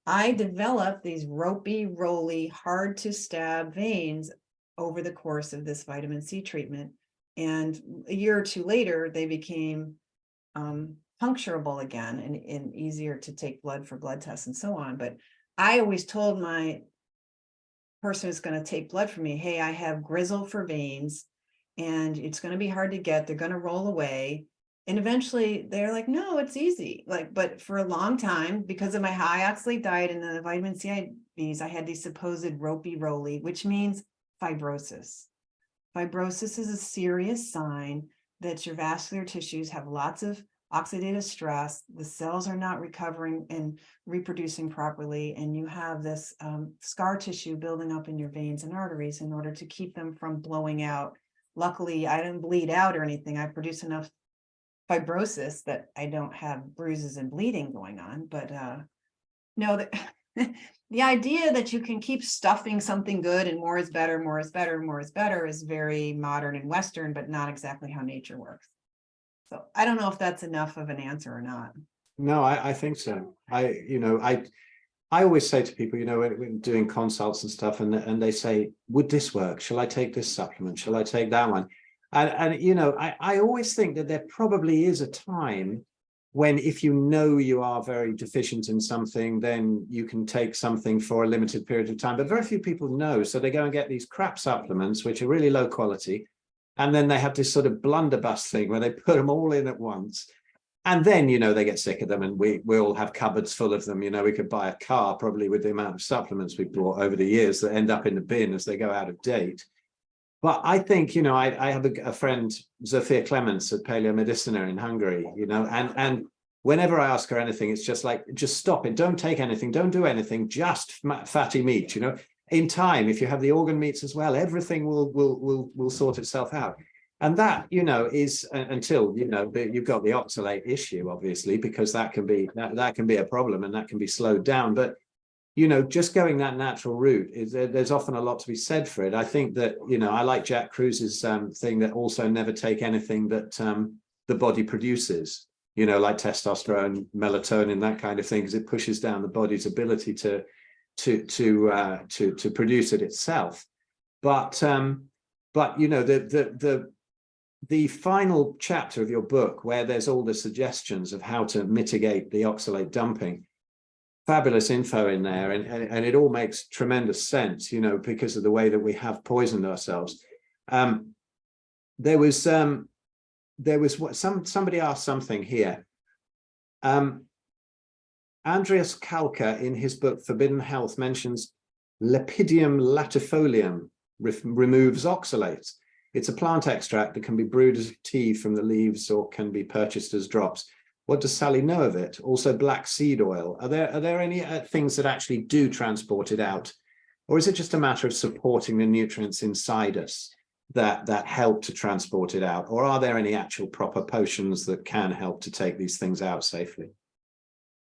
I developed these ropey, roly, hard to stab veins over the course of this vitamin C treatment. And a year or 2 later, they became puncturable again and easier to take blood for blood tests and so on. But I always told my person who's going to take blood from me, hey, I have grizzle for veins and it's going to be hard to get. They're going to roll away. And eventually they're like, no, it's easy. But for a long time, because of my high oxalate diet and the vitamin C IVs, I had these supposed ropey roly, which means fibrosis. Fibrosis is a serious sign that your vascular tissues have lots of oxidative stress, the cells are not recovering and reproducing properly, and you have this scar tissue building up in your veins and arteries in order to keep them from blowing out. Luckily, I didn't bleed out or anything. I produce enough fibrosis that I don't have bruises and bleeding going on. But no, the idea that you can keep stuffing something good and more is better, more is better, more is better is very modern and Western, but not exactly how nature works. So I don't know if that's enough of an answer or not. No, I think so. I always say to people, when doing consults and stuff, and they say, would this work? Shall I take this supplement? Shall I take that one? And I always think that there probably is a time when if you know you are very deficient in something, then you can take something for a limited period of time. But very few people know. So they go and get these crap supplements, which are really low quality. And then they have this sort of blunderbuss thing where they put them all in at once. And then, you know, they get sick of them, and we all have cupboards full of them. You know, we could buy a car probably with the amount of supplements we bought over the years that end up in the bin as they go out of date. But I think, you know, I have a friend, Zofia Clements at Paleomedicina in Hungary, you know, and whenever I ask her anything, it's just like, just stop it. Don't take anything. Don't do anything. Just fatty meat, you know. In time, if you have the organ meats as well, everything will sort itself out. And that, you know, is until, you know, you've got the oxalate issue, obviously, because that can be a problem and that can be slowed down. But you know, just going that natural route is there's often a lot to be said for it. I think that, you know, I like Jack Kruse's thing that also never take anything that the body produces, you know, like testosterone, melatonin, that kind of thing, because it pushes down the body's ability to produce it itself. But you know, the final chapter of your book, where there's all the suggestions of how to mitigate the oxalate dumping, fabulous info in there, and it all makes tremendous sense, you know, because of the way that we have poisoned ourselves. There was what somebody asked something here. Andreas Kalka in his book Forbidden Health mentions Lepidium latifolium removes oxalates. It's a plant extract that can be brewed as tea from the leaves or can be purchased as drops. What does Sally know of it? Also, black seed oil. Are there any things that actually do transport it out? Or is it just a matter of supporting the nutrients inside us that help to transport it out? Or are there any actual proper potions that can help to take these things out safely?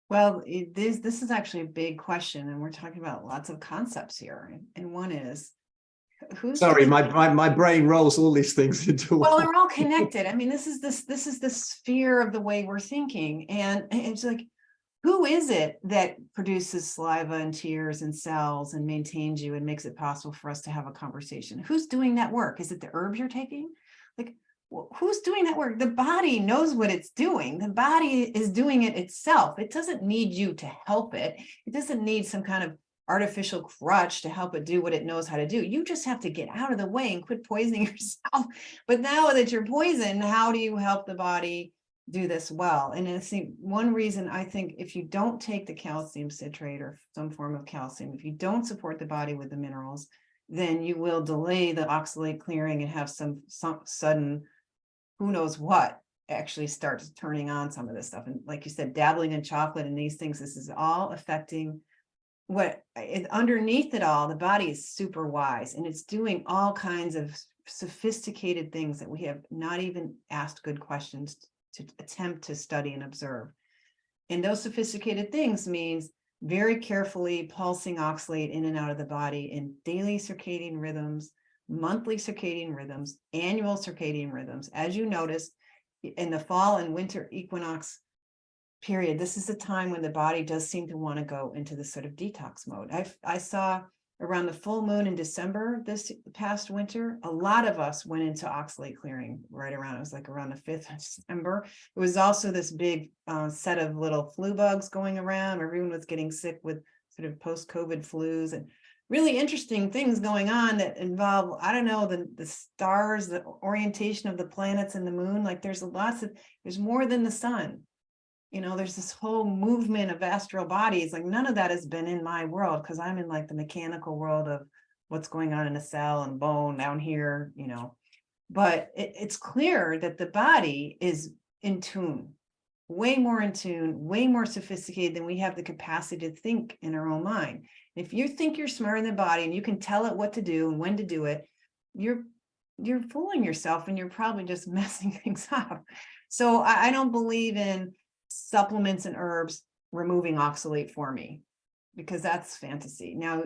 Well, this is actually a big question, and we're talking about lots of concepts here. And one is, sorry, my brain rolls all these things into well, they're all connected. I mean, this is the sphere of the way we're thinking, and it's like, who is it that produces saliva and tears and cells and maintains you and makes it possible for us to have a conversation? Who's doing that work? Is it the herbs you're taking? Like, who's doing that work? The body knows what it's doing. The body is doing it itself. It doesn't need you to help it. It doesn't need some kind of artificial crutch to help it do what it knows how to do. You just have to get out of the way and quit poisoning yourself. But now that you're poisoned, how do you help the body do this well? And I think one reason, I think, if you don't take the calcium citrate or some form of calcium, if you don't support the body with the minerals, then you will delay the oxalate clearing and have some sudden, who knows what, actually starts turning on some of this stuff. And like you said, dabbling in chocolate and these things, this is all affecting underneath it all. The body is super wise, and it's doing all kinds of sophisticated things that we have not even asked good questions to attempt to study and observe. And those sophisticated things means very carefully pulsing oxalate in and out of the body in daily circadian rhythms, monthly circadian rhythms, annual circadian rhythms. As you notice, in the fall and winter equinox period, this is the time when the body does seem to want to go into this sort of detox mode. I saw around the full moon in December this past winter, a lot of us went into oxalate clearing right around, it was like around the 5th of December. It was also this big set of little flu bugs going around. Everyone was getting sick with sort of post-COVID flus and really interesting things going on that involve, I don't know, the stars, the orientation of the planets and the moon. Like there's more than the sun. You know, there's this whole movement of astral bodies. Like none of that has been in my world, because I'm in like the mechanical world of what's going on in a cell and bone down here, you know. But it's clear that the body is in tune, way more in tune, way more sophisticated than we have the capacity to think in our own mind. If you think you're smarter than the body and you can tell it what to do and when to do it, you're fooling yourself, and you're probably just messing things up. So I don't believe in supplements and herbs removing oxalate for me, because that's fantasy. Now,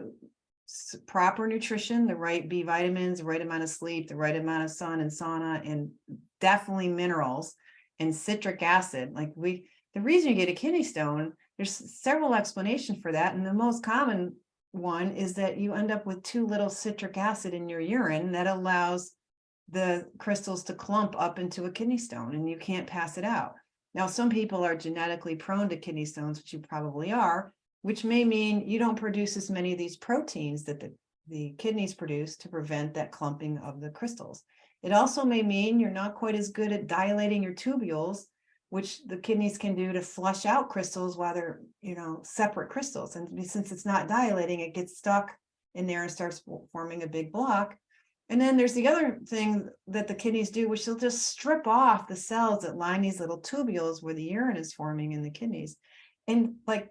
proper nutrition, the right B vitamins, the right amount of sleep, the right amount of sun and sauna, and definitely minerals and citric acid. Like the reason you get a kidney stone, there's several explanations for that. And the most common one is that you end up with too little citric acid in your urine that allows the crystals to clump up into a kidney stone, and you can't pass it out. Now, some people are genetically prone to kidney stones, which you probably are, which may mean you don't produce as many of these proteins that the kidneys produce to prevent that clumping of the crystals. It also may mean you're not quite as good at dilating your tubules, which the kidneys can do to flush out crystals while they're, separate crystals. And since it's not dilating, it gets stuck in there and starts forming a big block. And then there's the other thing that the kidneys do, which they'll just strip off the cells that line these little tubules where the urine is forming in the kidneys. And like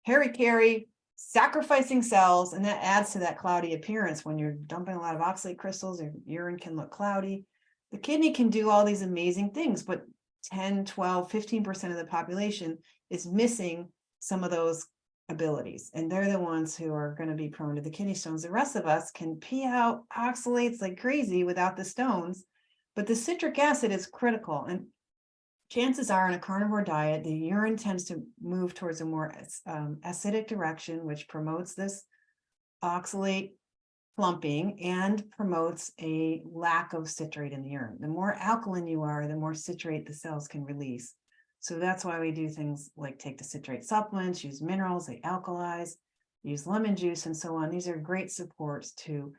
Harry sacrificing cells, and that adds to that cloudy appearance. When you're dumping a lot of oxalate crystals, your urine can look cloudy. The kidney can do all these amazing things, but 10, 12, 15% of the population is missing some of those abilities. And they're the ones who are going to be prone to the kidney stones. The rest of us can pee out oxalates like crazy without the stones, but the citric acid is critical. And chances are in a carnivore diet, the urine tends to move towards a more acidic direction, which promotes this oxalate clumping and promotes a lack of citrate in the urine. The more alkaline you are, the more citrate the cells can release. So that's why we do things like take the citrate supplements, use minerals, they alkalize, use lemon juice, and so on. These are great supports to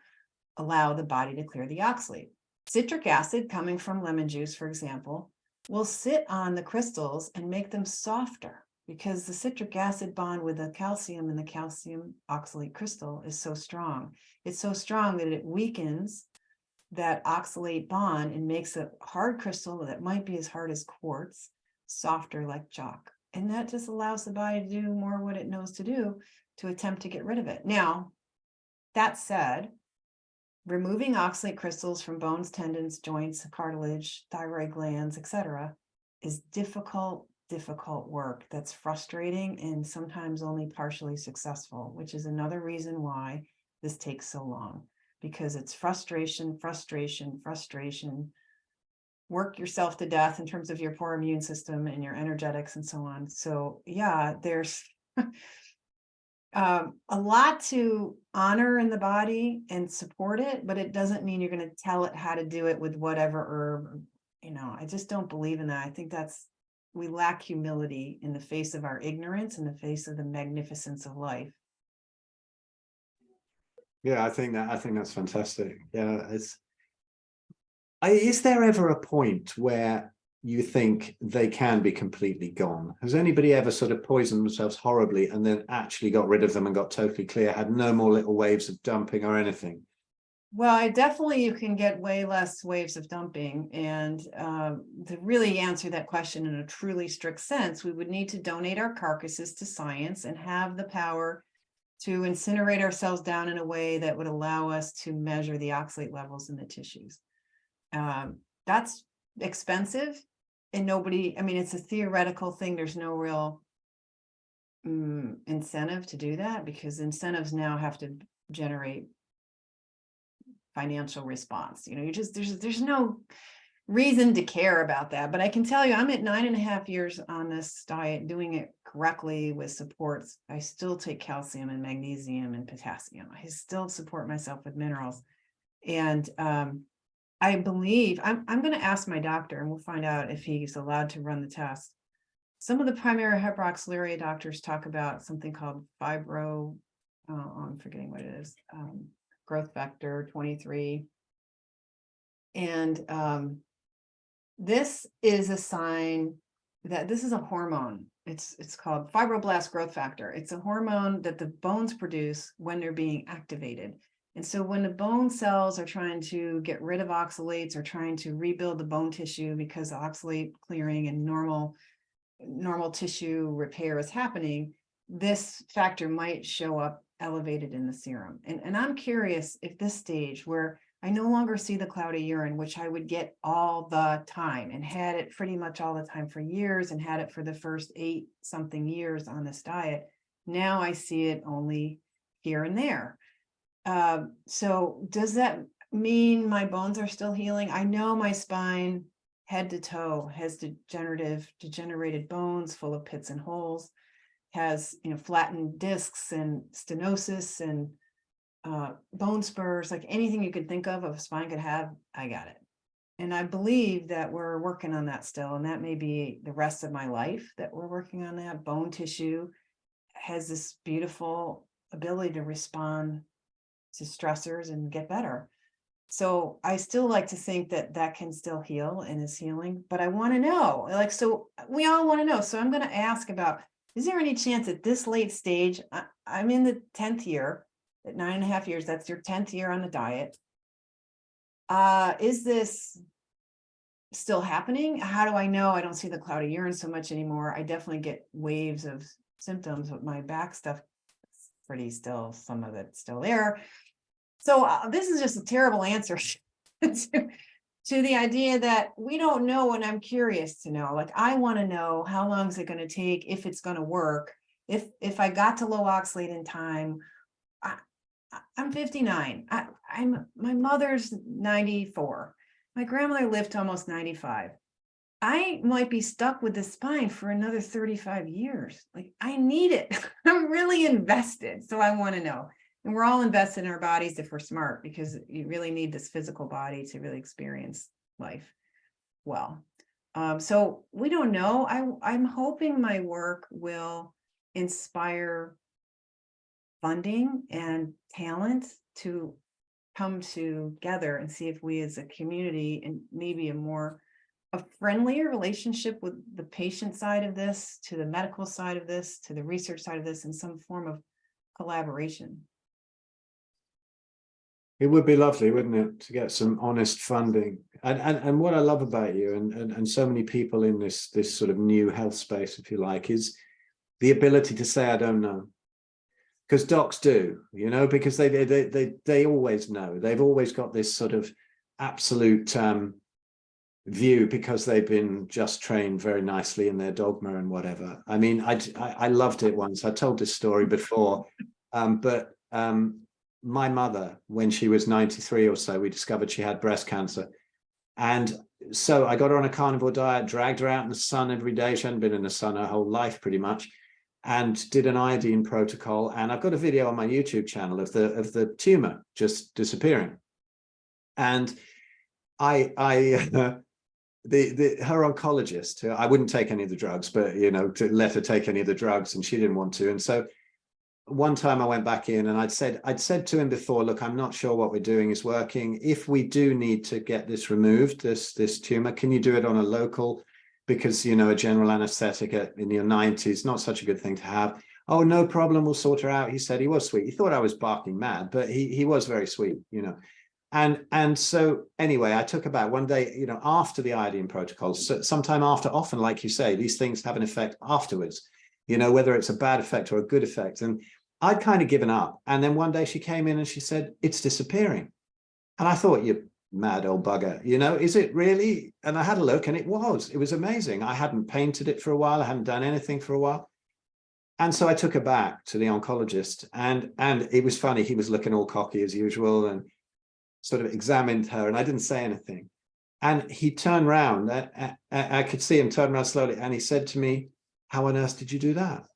allow the body to clear the oxalate. Citric acid coming from lemon juice, for example, will sit on the crystals and make them softer, because the citric acid bond with the calcium and the calcium oxalate crystal is so strong. It's so strong that it weakens that oxalate bond and makes a hard crystal that might be as hard as quartz softer like chalk. And that just allows the body to do more what it knows to do to attempt to get rid of it. Now, that said, removing oxalate crystals from bones, tendons, joints, cartilage, thyroid glands, etc., is difficult work that's frustrating and sometimes only partially successful, which is another reason why this takes so long, because it's frustration, work yourself to death in terms of your poor immune system and your energetics and so on. So yeah, there's a lot to honor in the body and support it, but it doesn't mean you're going to tell it how to do it with whatever herb. I just don't believe in that. I think we lack humility in the face of our ignorance, in the face of the magnificence of life. Yeah, I think that's fantastic. Yeah, is there ever a point where you think they can be completely gone? Has anybody ever sort of poisoned themselves horribly and then actually got rid of them and got totally clear, had no more little waves of dumping or anything? Well, you can get way less waves of dumping. And to really answer that question in a truly strict sense, we would need to donate our carcasses to science and have the power to incinerate ourselves down in a way that would allow us to measure the oxalate levels in the tissues. That's expensive, and it's a theoretical thing. There's no real incentive to do that, because incentives now have to generate financial response. There's no reason to care about that. But I can tell you, I'm at 9.5 years on this diet, doing it correctly with supports. I still take calcium and magnesium and potassium. I still support myself with minerals. And I believe I'm going to ask my doctor, and we'll find out if he's allowed to run the test. Some of the primary hyperoxaluria doctors talk about something called I'm forgetting what it is, growth factor 23. And this is a sign that this is a hormone. It's called fibroblast growth factor. It's a hormone that the bones produce when they're being activated. And so when the bone cells are trying to get rid of oxalates or trying to rebuild the bone tissue because oxalate clearing and normal tissue repair is happening, this factor might show up elevated in the serum. And I'm curious if this stage where I no longer see the cloudy urine, which I would get all the time and had it pretty much all the time for years and had it for the first 8-something years on this diet. Now I see it only here and there. So does that mean my bones are still healing? I know my spine, head to toe, has degenerated bones full of pits and holes, has flattened discs and stenosis and bone spurs, like anything you could think of a spine could have, I got it. And I believe that we're working on that still, and that may be the rest of my life that we're working on that. Bone tissue has this beautiful ability to respond to stressors and get better. So I still like to think that that can still heal and is healing, but I want to know, like, so we all want to know. So I'm going to ask about, is there any chance at this late stage, I'm in the 10th year, at 9.5 years, that's your 10th year on the diet. Is this still happening? How do I know? I don't see the cloud of urine so much anymore. I definitely get waves of symptoms with my back stuff. Pretty still, some of it's still there. So this is just a terrible answer to the idea that we don't know, and I'm curious to know. Like, I want to know, how long is it going to take, if it's going to work, if I got to low oxalate in time. I'm 59. My mother's 94. My grandmother lived to almost 95. I might be stuck with the spine for another 35 years. Like, I need it. I'm really invested. So I want to know. And we're all invested in our bodies if we're smart, because you really need this physical body to really experience life well. So we don't know. I'm hoping my work will inspire funding and talent to come together and see if we as a community, and maybe a friendlier relationship with the patient side of this, to the medical side of this, to the research side of this, in some form of collaboration. It would be lovely, wouldn't it, to get some honest funding. And what I love about you and so many people in this sort of new health space, if you like, is the ability to say, I don't know. Because docs do, you know, because they always know. They've always got this sort of absolute view, because they've been just trained very nicely in their dogma and whatever. I mean, I loved it once. I told this story before, but my mother, when she was 93 or so, we discovered she had breast cancer. And so I got her on a carnivore diet, dragged her out in the sun every day. She hadn't been in the sun her whole life, pretty much. And did an iodine protocol, and I've got a video on my YouTube channel of the tumor just disappearing. And her oncologist, I wouldn't take any of the drugs, but you know, to let her take any of the drugs, and she didn't want to. And so one time I went back in, and I'd said to him before, look, I'm not sure what we're doing is working. If we do need to get this removed, this tumor, can you do it on a local? Because, you know, a general anesthetic in your 90s, not such a good thing to have. Oh, no problem, we'll sort her out. He said. He was sweet. He thought I was barking mad, but he was very sweet, you know. And so anyway, I took about one day, you know, after the iodine protocol, so sometime after, often, like you say, these things have an effect afterwards, you know, whether it's a bad effect or a good effect. And I'd kind of given up. And then one day she came in and she said, it's disappearing. And I thought, you mad old bugger, you know, is it really? And I had a look, and it was amazing. I hadn't painted it for a while. I hadn't done anything for a while. And so I took her back to the oncologist, and it was funny. He was looking all cocky as usual and sort of examined her, and I didn't say anything. And he turned around, I could see him turn around slowly, and he said to me, how on earth did you do that?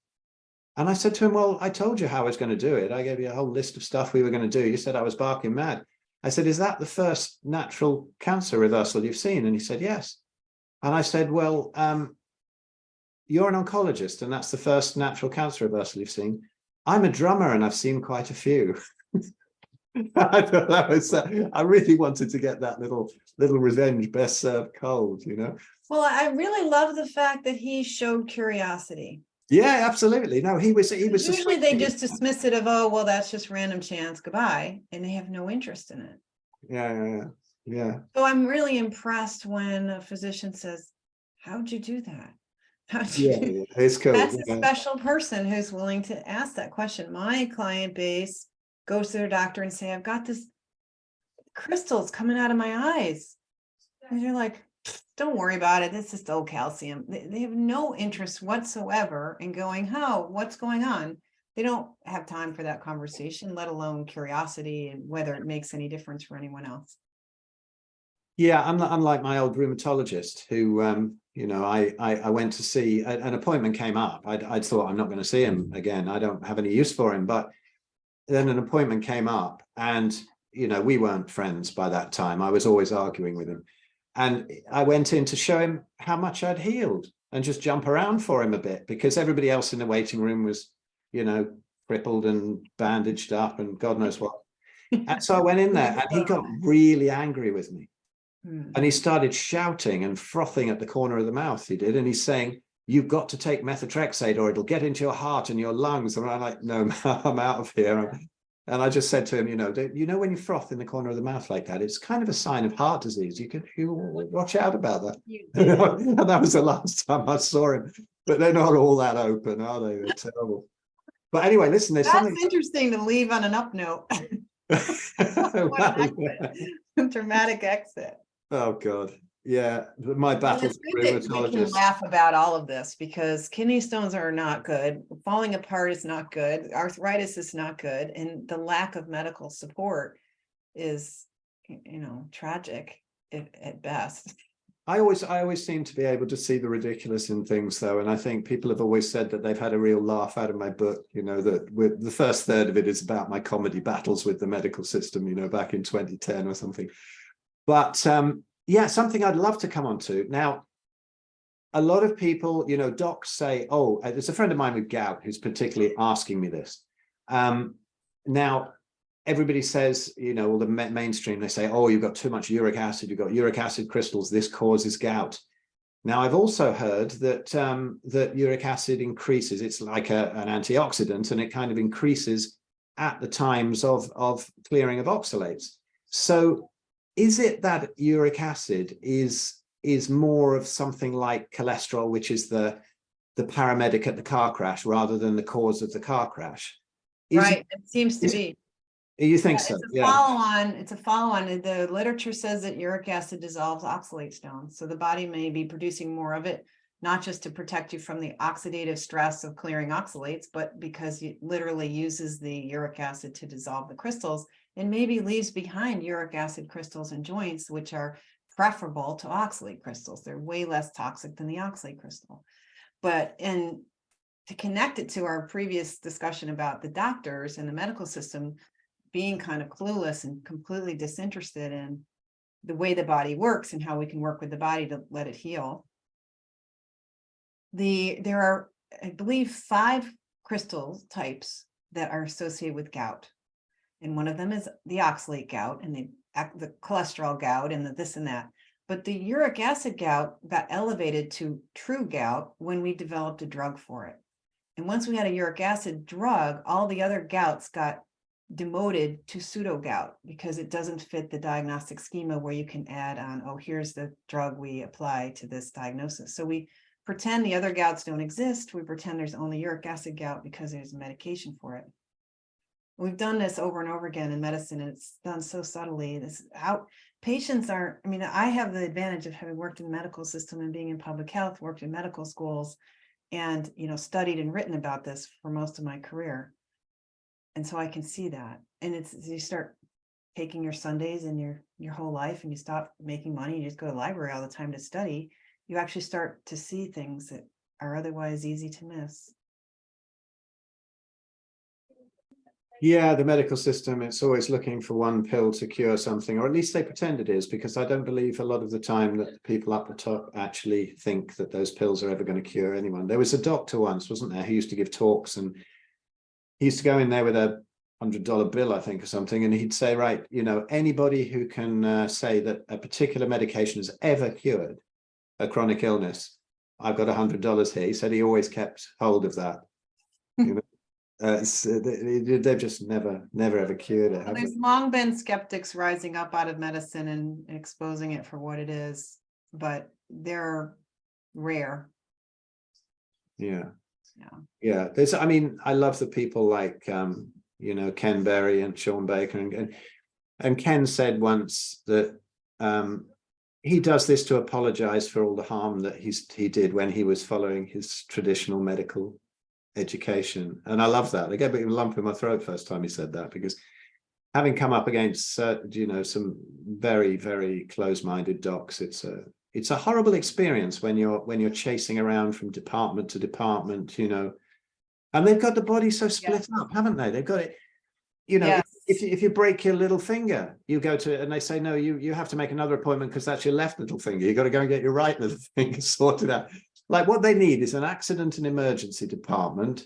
And I said to him, well, I told you how I was going to do it. I gave you a whole list of stuff we were going to do. You said I was barking mad. I said, is that the first natural cancer reversal you've seen? And he said, yes. And I said, well, you're an oncologist, and that's the first natural cancer reversal you've seen. I'm a drummer, and I've seen quite a few. I thought that was, I really wanted to get that little revenge best served cold, you know? Well, I really love the fact that he showed curiosity. Yeah, absolutely. No, he was usually they just dismiss it of, oh, well, that's just random chance, goodbye, and they have no interest in it. Yeah. So I'm really impressed when a physician says, how'd you do that? It's cool. That's a special person who's willing to ask that question. My client base goes to their doctor and say, I've got this crystals coming out of my eyes. And they're like, don't worry about it. It's just old calcium. They have no interest whatsoever in going, what's going on? They don't have time for that conversation, let alone curiosity and whether it makes any difference for anyone else. Yeah, unlike my old rheumatologist who, you know, I went to see, an appointment came up. I'd thought, I'm not going to see him again. I don't have any use for him. But then an appointment came up, and, you know, we weren't friends by that time. I was always arguing with him. And I went in to show him how much I'd healed and just jump around for him a bit, because everybody else in the waiting room was, you know, crippled and bandaged up and God knows what. And so I went in there and he got really angry with me. And he started shouting and frothing at the corner of the mouth, he did. And he's saying, you've got to take methotrexate or it'll get into your heart and your lungs. And I'm like, no, I'm out of here. And I just said to him, you know, when you froth in the corner of the mouth like that, it's kind of a sign of heart disease. You watch out about that. And that was the last time I saw him. But they're not all that open, are they? They're terrible. But anyway, listen, there's something interesting to leave on an up note. Dramatic exit. Oh God. Yeah, my battle with rheumatologists. We can laugh about all of this because kidney stones are not good. Falling apart is not good. Arthritis is not good. And the lack of medical support is, tragic at best. I always seem to be able to see the ridiculous in things, though. And I think people have always said that they've had a real laugh out of my book, that with the first third of it is about my comedy battles with the medical system, back in 2010 or something. But yeah, something I'd love to come on to. Now, a lot of people, docs say, oh, there's a friend of mine with gout who's particularly asking me this. Now, everybody says, all the mainstream, they say, oh, you've got too much uric acid, you've got uric acid crystals, this causes gout. Now, I've also heard that that uric acid increases, it's like an antioxidant, and it kind of increases at the times of clearing of oxalates. So is it that uric acid is more of something like cholesterol, which is the paramedic at the car crash rather than the cause of the car crash? Right, it seems to be. You think so? It's a follow-on. The literature says that uric acid dissolves oxalate stones. So the body may be producing more of it, not just to protect you from the oxidative stress of clearing oxalates, but because it literally uses the uric acid to dissolve the crystals and maybe leaves behind uric acid crystals in joints, which are preferable to oxalate crystals. They're way less toxic than the oxalate crystal. And to connect it to our previous discussion about the doctors and the medical system being kind of clueless and completely disinterested in the way the body works and how we can work with the body to let it heal. There are, I believe, 5 crystal types that are associated with gout. And one of them is the oxalate gout and the cholesterol gout and the this and that. But the uric acid gout got elevated to true gout when we developed a drug for it. And once we had a uric acid drug, all the other gouts got demoted to pseudo gout because it doesn't fit the diagnostic schema where you can add on, oh, here's the drug we apply to this diagnosis. So we pretend the other gouts don't exist. We pretend there's only uric acid gout because there's a medication for it. We've done this over and over again in medicine, and it's done so subtly. Patients aren't, I have the advantage of having worked in the medical system and being in public health, worked in medical schools, and, studied and written about this for most of my career. And so I can see that. And you start taking your Sundays and your whole life, and you stop making money, you just go to the library all the time to study, you actually start to see things that are otherwise easy to miss. Yeah, the medical system, it's always looking for one pill to cure something, or at least they pretend it is, because I don't believe a lot of the time that the people up the top actually think that those pills are ever going to cure anyone. There was a doctor once, wasn't there, who used to give talks, and he used to go in there with a $100 bill, I think, or something, and he'd say, right, anybody who can say that a particular medication has ever cured a chronic illness, I've got $100 here. He said he always kept hold of that. They've just never ever cured it. There's long been skeptics rising up out of medicine and exposing it for what it is, but they're rare. Yeah. There's, I love the people like Ken Berry and Sean Baker, and Ken said once that he does this to apologize for all the harm that he did when he was following his traditional medical education. And I love that. I gave a lump in my throat first time he said that, because having come up against some very, very close-minded docs, it's a horrible experience when you're chasing around from department to department, and they've got the body so split up, haven't they? They've got it, if you break your little finger, you go to, and they say, no, you have to make another appointment because that's your left little finger. You got to go and get your right little finger sorted out. Like what they need is an accident and emergency department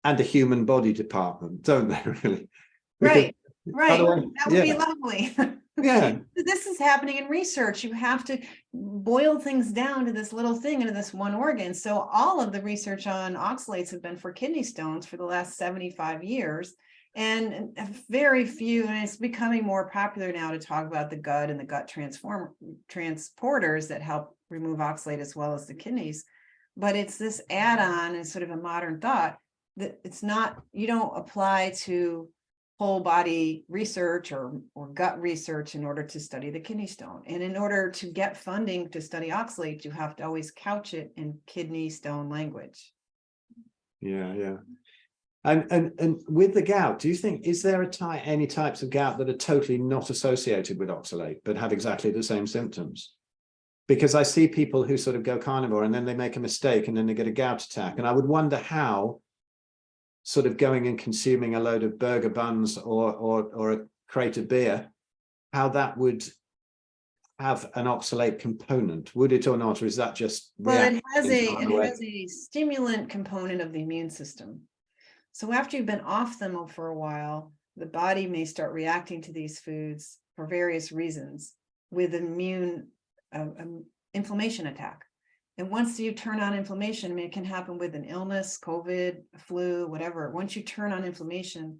and a human body department, don't they, really? Right, right. Otherwise, That would be lovely. Yeah. This is happening in research. You have to boil things down to this little thing, into this one organ. So all of the research on oxalates have been for kidney stones for the last 75 years. And very few, and it's becoming more popular now to talk about the gut and the gut transporters that help remove oxalate as well as the kidneys. But it's this add-on and sort of a modern thought that it's not, you don't apply to whole body research or gut research in order to study the kidney stone. And in order to get funding to study oxalate, you have to always couch it in kidney stone language. Yeah. And with the gout, do you think, is there any types of gout that are totally not associated with oxalate, but have exactly the same symptoms? Because I see people who sort of go carnivore and then they make a mistake and then they get a gout attack. And I would wonder how sort of going and consuming a load of burger buns or a crate of beer, how that would have an oxalate component, would it or not, or is that just well, it has a stimulant component of the immune system. So after you've been off them for a while, the body may start reacting to these foods for various reasons with immune inflammation attack. And once you turn on inflammation, I mean, it can happen with an illness, COVID, flu, whatever. Once you turn on inflammation,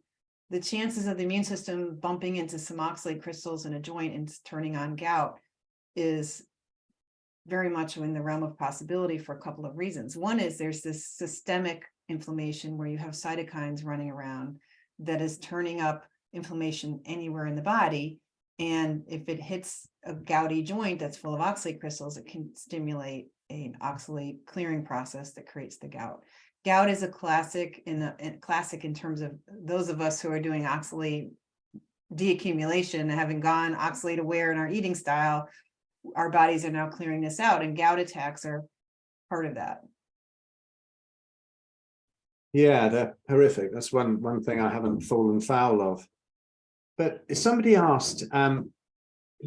the chances of the immune system bumping into some oxalate crystals in a joint and turning on gout is very much in the realm of possibility for a couple of reasons. One is there's this systemic inflammation where you have cytokines running around that is turning up inflammation anywhere in the body. And if it hits a gouty joint that's full of oxalate crystals, it can stimulate an oxalate clearing process that creates the gout. Gout is a classic in terms of those of us who are doing oxalate deaccumulation, having gone oxalate aware in our eating style. Our bodies are now clearing this out, and gout attacks are part of that. Yeah, they're horrific. That's one thing I haven't fallen foul of. But somebody asked,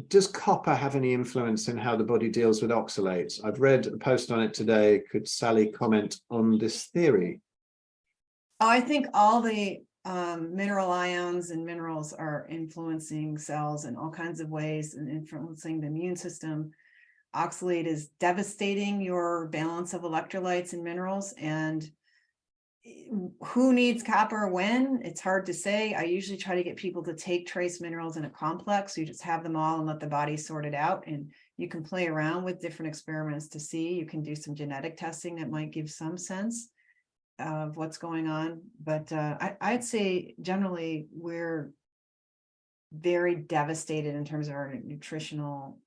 does copper have any influence in how the body deals with oxalates? I've read a post on it today. Could Sally comment on this theory? Oh, I think all the mineral ions and minerals are influencing cells in all kinds of ways and influencing the immune system. Oxalate is devastating your balance of electrolytes and minerals, and who needs copper when? It's hard to say. I usually try to get people to take trace minerals in a complex. You just have them all and let the body sort it out. And you can play around with different experiments to see. You can do some genetic testing that might give some sense of what's going on. But I'd say generally we're very devastated in terms of our nutritional,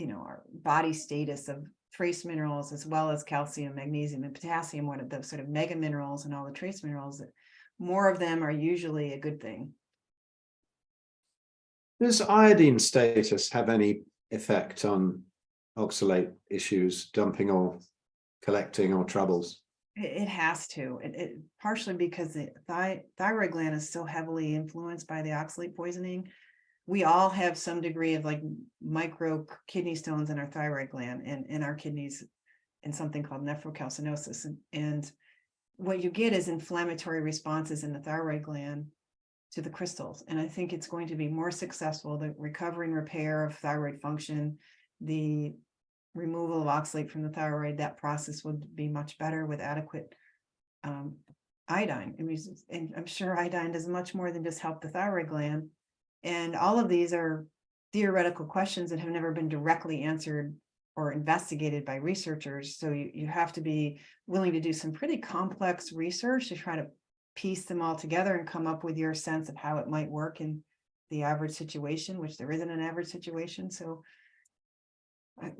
our body status of trace minerals, as well as calcium, magnesium, and potassium, one of the sort of mega minerals and all the trace minerals. More of them are usually a good thing. Does iodine status have any effect on oxalate issues, dumping or collecting or troubles? It has to, it partially because the thyroid gland is so heavily influenced by the oxalate poisoning. We all have some degree of like micro kidney stones in our thyroid gland and in our kidneys, and something called nephrocalcinosis. And what you get is inflammatory responses in the thyroid gland to the crystals. And I think it's going to be more successful. The recovery and repair of thyroid function, the removal of oxalate from the thyroid, that process would be much better with adequate iodine. I mean, and I'm sure iodine does much more than just help the thyroid gland. And all of these are theoretical questions that have never been directly answered or investigated by researchers. So you have to be willing to do some pretty complex research to try to piece them all together and come up with your sense of how it might work in the average situation, which there isn't an average situation. So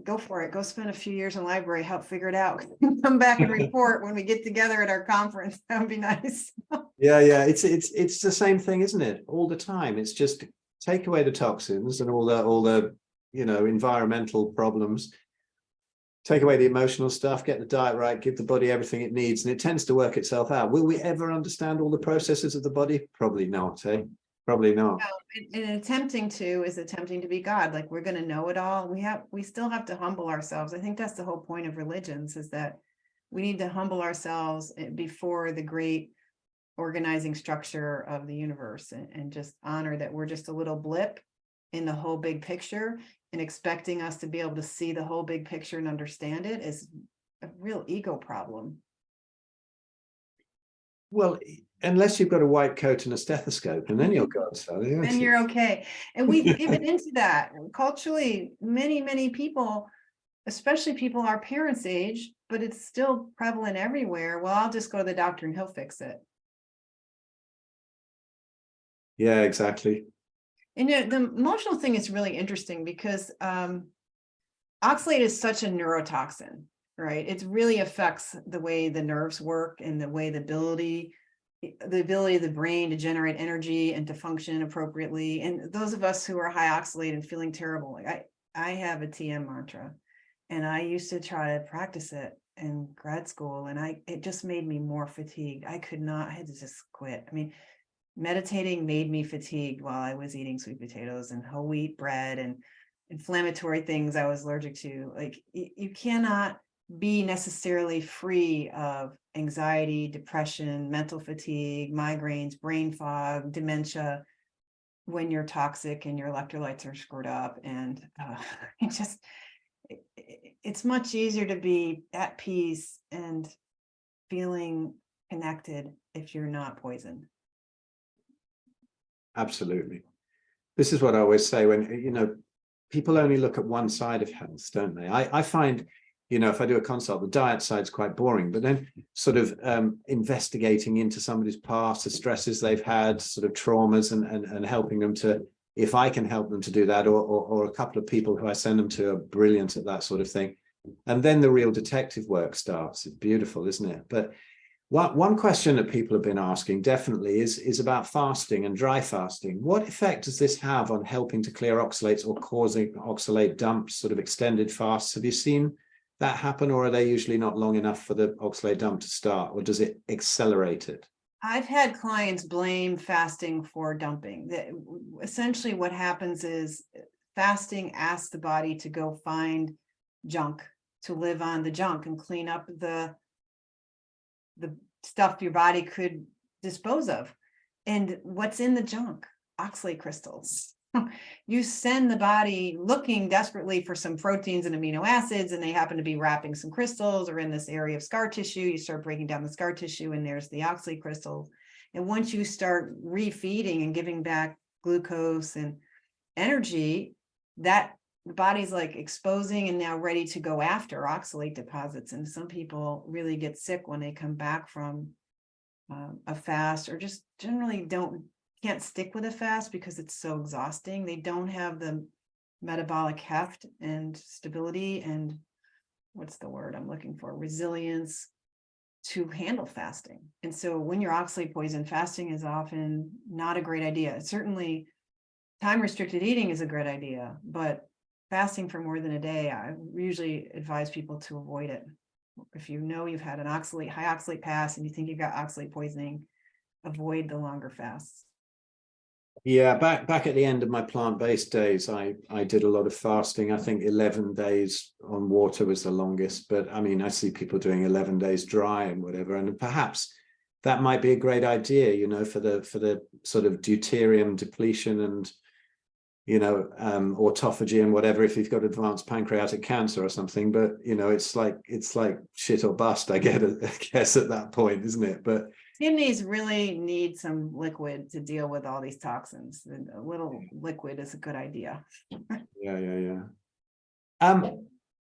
go for it. Go spend a few years in the library, help figure it out. Come back and report when we get together at our conference. That would be nice. Yeah. It's the same thing, isn't it? All the time. It's just take away the toxins and all the environmental problems. Take away the emotional stuff, get the diet right, give the body everything it needs, and it tends to work itself out. Will we ever understand all the processes of the body? Probably not, eh? Probably not. And attempting to be God. Like, we're going to know it all. We still have to humble ourselves. I think that's the whole point of religions, is that we need to humble ourselves before the great organizing structure of the universe, and just honor that we're just a little blip in the whole big picture, and expecting us to be able to see the whole big picture and understand it is a real ego problem. Well, unless you've got a white coat and a stethoscope, and then you're God, Sally. And you're okay. And we've given into that culturally. Many people, especially people our parents' age, but it's still prevalent everywhere. Well, I'll just go to the doctor and he'll fix it. Yeah, exactly. And the emotional thing is really interesting because oxalate is such a neurotoxin, right? It really affects the way the nerves work and the way the ability of the brain to generate energy and to function appropriately. And those of us who are high oxalate and feeling terrible, like I have a TM mantra, and I used to try to practice it in grad school, and it just made me more fatigued. I had to just quit. I mean, meditating made me fatigued while I was eating sweet potatoes and whole wheat bread and inflammatory things I was allergic to. Like, you cannot be necessarily free of anxiety, depression, mental fatigue, migraines, brain fog, dementia when you're toxic and your electrolytes are screwed up. And it's much easier to be at peace and feeling connected if you're not poisoned. Absolutely. This is what I always say when, people only look at one side of health, don't they? I find, if I do a consult, the diet side's quite boring, but then sort of investigating into somebody's past, the stresses they've had, sort of traumas, and helping them to, if I can help them to do that, or a couple of people who I send them to are brilliant at that sort of thing. And then the real detective work starts. It's beautiful, isn't it? But one question that people have been asking definitely is about fasting and dry fasting. What effect does this have on helping to clear oxalates or causing oxalate dumps, sort of extended fasts? Have you seen that happen, or are they usually not long enough for the oxalate dump to start, or does it accelerate it? I've had clients blame fasting for dumping. Essentially what happens is fasting asks the body to go find junk, to live on the junk and clean up the stuff your body could dispose of. And what's in the junk? Oxalate crystals. You send the body looking desperately for some proteins and amino acids, and they happen to be wrapping some crystals or in this area of scar tissue. You start breaking down the scar tissue, and there's the oxalate crystals. And once you start refeeding and giving back glucose and energy, that the body's like exposing and now ready to go after oxalate deposits. And some people really get sick when they come back from a fast, or just generally can't stick with a fast because it's so exhausting. They don't have the metabolic heft and stability and what's the word I'm looking for? Resilience to handle fasting. And so when you're oxalate poisoned, fasting is often not a great idea. Certainly time restricted eating is a great idea, but fasting for more than a day, I usually advise people to avoid it. If you know you've had an high oxalate pass and you think you've got oxalate poisoning, avoid the longer fasts. Yeah, back at the end of my plant-based days, I did a lot of fasting. I think 11 days on water was the longest, but I mean, I see people doing 11 days dry and whatever, and perhaps that might be a great idea, for the sort of deuterium depletion and autophagy and whatever, if you've got advanced pancreatic cancer or something. But it's like shit or bust, I guess at that point, isn't it? But kidneys really need some liquid to deal with all these toxins. A little liquid is a good idea. Yeah.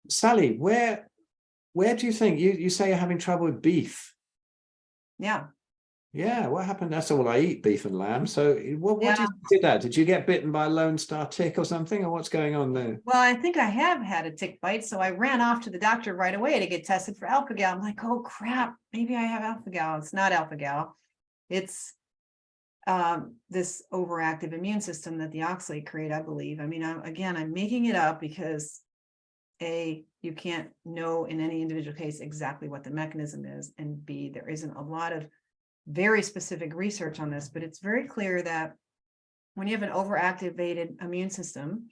Sally, where do you think you say you're having trouble with beef? Yeah, what happened? That's all I eat, beef and lamb. So what did that? Did you get bitten by a Lone Star tick or something, or what's going on there? Well, I think I have had a tick bite, so I ran off to the doctor right away to get tested for alpha-gal. I'm like, oh crap, maybe I have alpha-gal. It's not alpha-gal. It's this overactive immune system that the oxalate create, I believe. I mean, I'm making it up because A, you can't know in any individual case exactly what the mechanism is, and B, there isn't a lot of very specific research on this, but it's very clear that when you have an overactivated immune system,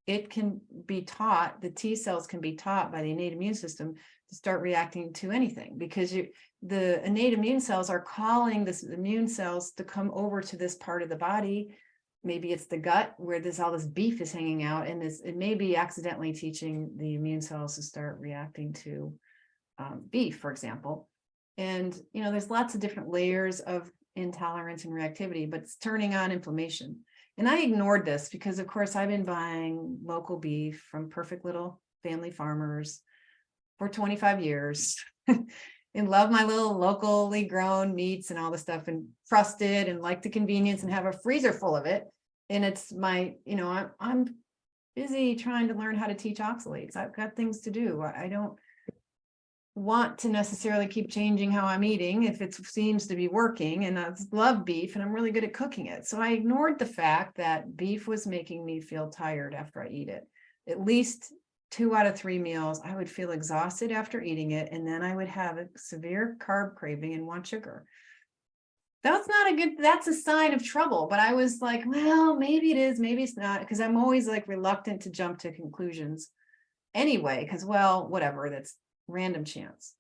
it can be taught, the T cells can be taught by the innate immune system to start reacting to anything, because the innate immune cells are calling this immune cells to come over to this part of the body. Maybe it's the gut where all this beef is hanging out, and it may be accidentally teaching the immune cells to start reacting to beef, for example. And, there's lots of different layers of intolerance and reactivity, but it's turning on inflammation. And I ignored this because, of course, I've been buying local beef from perfect little family farmers for 25 years and love my little locally grown meats and all the stuff, and trusted and like the convenience and have a freezer full of it. And it's my, I'm busy trying to learn how to teach oxalates. I've got things to do. I don't want to necessarily keep changing how I'm eating if it seems to be working, and I love beef and I'm really good at cooking it. So I ignored the fact that beef was making me feel tired after I eat it. At least 2 out of 3 meals, I would feel exhausted after eating it, and then I would have a severe carb craving and want sugar. That's a sign of trouble. But I was like, well, maybe it is, maybe it's not, because I'm always like reluctant to jump to conclusions anyway, because, well, whatever, that's random chance.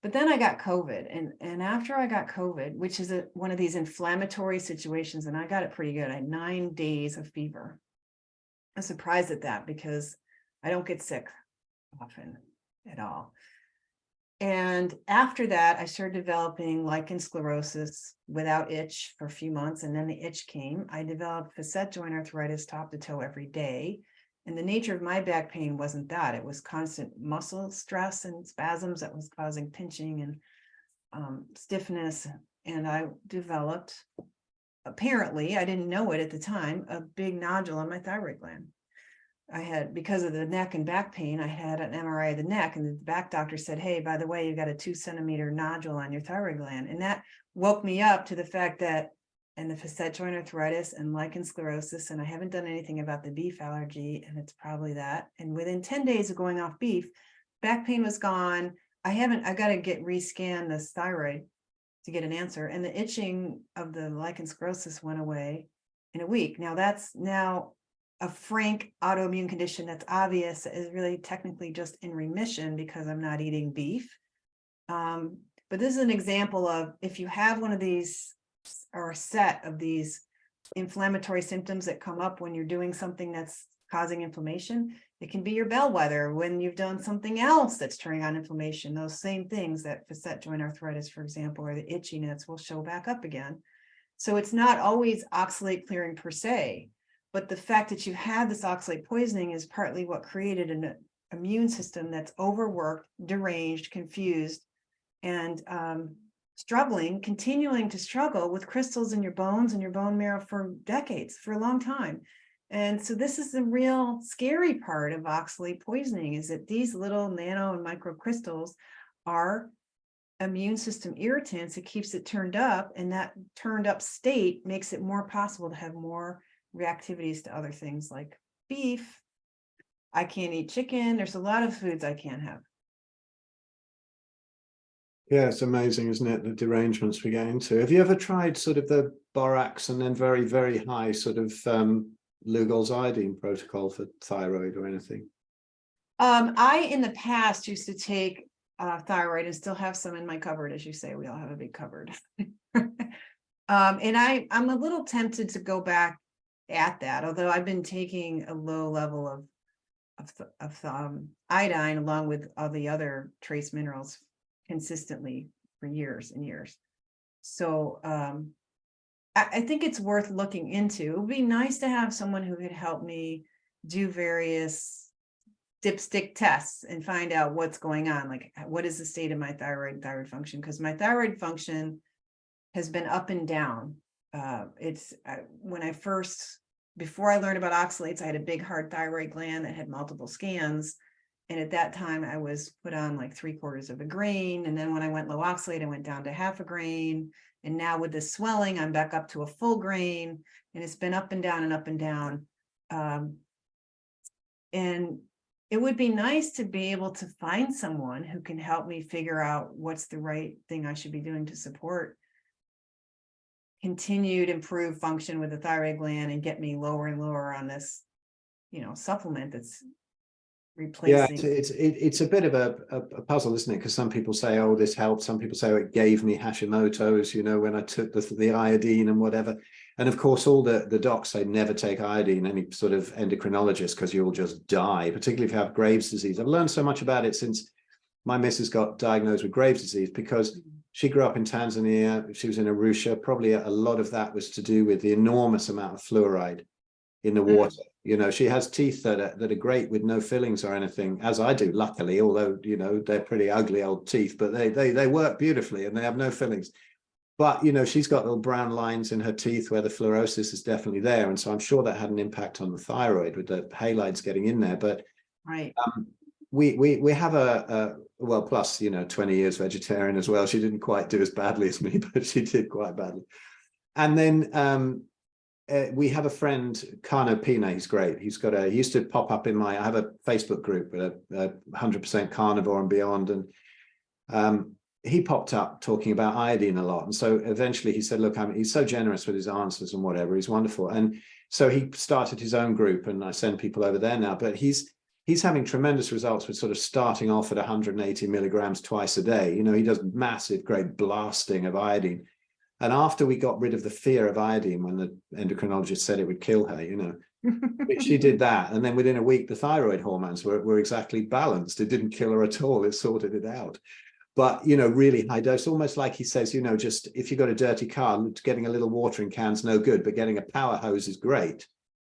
But then I got COVID, and after I got COVID, which is one of these inflammatory situations, and I got it pretty good. I had 9 days of fever. I'm surprised at that because I don't get sick often at all. And after that, I started developing lichen sclerosis without itch for a few months, and then the itch came. I developed facet joint arthritis top to toe every day. And the nature of my back pain wasn't that. It was constant muscle stress and spasms that was causing pinching and stiffness. And I developed, apparently, I didn't know it at the time, a big nodule on my thyroid gland. I had, because of the neck and back pain, I had an MRI of the neck, and the back doctor said, hey, by the way, you got a 2-centimeter nodule on your thyroid gland. And that woke me up to the fact that, and the facet joint arthritis and lichen sclerosis, and I haven't done anything about the beef allergy, and it's probably that. And within 10 days of going off beef, back pain was gone. I got to get rescan this thyroid to get an answer. And the itching of the lichen sclerosis went away in a week. Now that's a frank autoimmune condition that's obvious, is really technically just in remission because I'm not eating beef. But this is an example of, if you have one of these, or a set of these inflammatory symptoms that come up when you're doing something that's causing inflammation, it can be your bellwether when you've done something else that's turning on inflammation. Those same things, that facet joint arthritis, for example, or the itchiness, will show back up again. So it's not always oxalate clearing per se, but the fact that you had this oxalate poisoning is partly what created an immune system that's overworked, deranged, confused, and continuing to struggle with crystals in your bones and your bone marrow for decades, for a long time. And so this is the real scary part of oxalate poisoning, is that these little nano and microcrystals are immune system irritants. It keeps it turned up, and that turned up state makes it more possible to have more reactivities to other things like beef. I can't eat chicken. There's a lot of foods I can't have. Yeah, it's amazing, isn't it, the derangements we get into. Have you ever tried sort of the borax and then very, very high sort of Lugol's iodine protocol for thyroid or anything? I, in the past, used to take thyroid, and still have some in my cupboard. As you say, we all have a big cupboard. And I'm a little tempted to go back at that, although I've been taking a low level of iodine along with all the other trace minerals consistently for years and years. So I think it's worth looking into. It would be nice to have someone who could help me do various dipstick tests and find out what's going on. Like, what is the state of my thyroid function? Because my thyroid function has been up and down. Before I learned about oxalates, I had a big hard thyroid gland that had multiple scans. And at that time, I was put on like 3/4 of a grain. And then when I went low oxalate, I went down to 1/2 grain. And now with this swelling, I'm back up to a full grain. And it's been up and down and up and down. And it would be nice to be able to find someone who can help me figure out what's the right thing I should be doing to support continued improved function with the thyroid gland and get me lower and lower on this, supplement that's replacing. It's a bit of a puzzle, isn't it? Because some people say, oh, this helped. Some people say, oh, it gave me Hashimoto's, when I took the iodine and whatever. And of course, all the docs say never take iodine, any sort of endocrinologist, because you'll just die, particularly if you have Graves' disease. I've learned so much about it since my missus got diagnosed with Graves' disease, because she grew up in Tanzania. She was in Arusha. Probably a lot of that was to do with the enormous amount of fluoride in the water. She has teeth that are great with no fillings or anything, as I do, luckily, although, they're pretty ugly old teeth, but they work beautifully and they have no fillings. But, she's got little brown lines in her teeth where the fluorosis is definitely there. And so I'm sure that had an impact on the thyroid with the halides getting in there. But right. We have well, plus, 20 years vegetarian as well. She didn't quite do as badly as me, but she did quite badly. And then we have a friend, Carno Pina. He's great. He used to pop up I have a Facebook group with 100% carnivore and beyond. And he popped up talking about iodine a lot. And so eventually he said, look, he's so generous with his answers and whatever. He's wonderful. And so he started his own group, and I send people over there now, but he's having tremendous results with sort of starting off at 180 milligrams twice a day. He does massive, great blasting of iodine. And after we got rid of the fear of iodine, when the endocrinologist said it would kill her, she did that. And then within a week, the thyroid hormones were exactly balanced. It didn't kill her at all. It sorted it out. But, really high dose, almost like he says, just if you've got a dirty car, getting a little watering can's no good, but getting a power hose is great.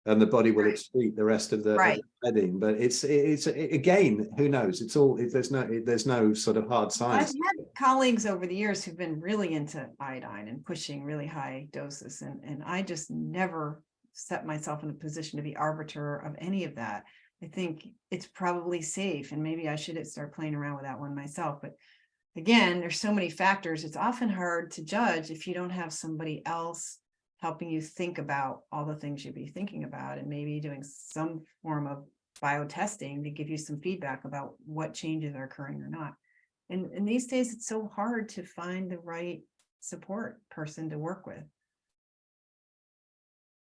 And the body will excrete the rest of the bedding. But it's again, who knows? It's all, there's no sort of hard science. I've had colleagues over the years who've been really into iodine and pushing really high doses. And I just never set myself in a position to be arbiter of any of that. I think it's probably safe, and maybe I should start playing around with that one myself. But again, there's so many factors. It's often hard to judge if you don't have somebody else helping you think about all the things you'd be thinking about, and maybe doing some form of biotesting to give you some feedback about what changes are occurring or not. And these days, it's so hard to find the right support person to work with.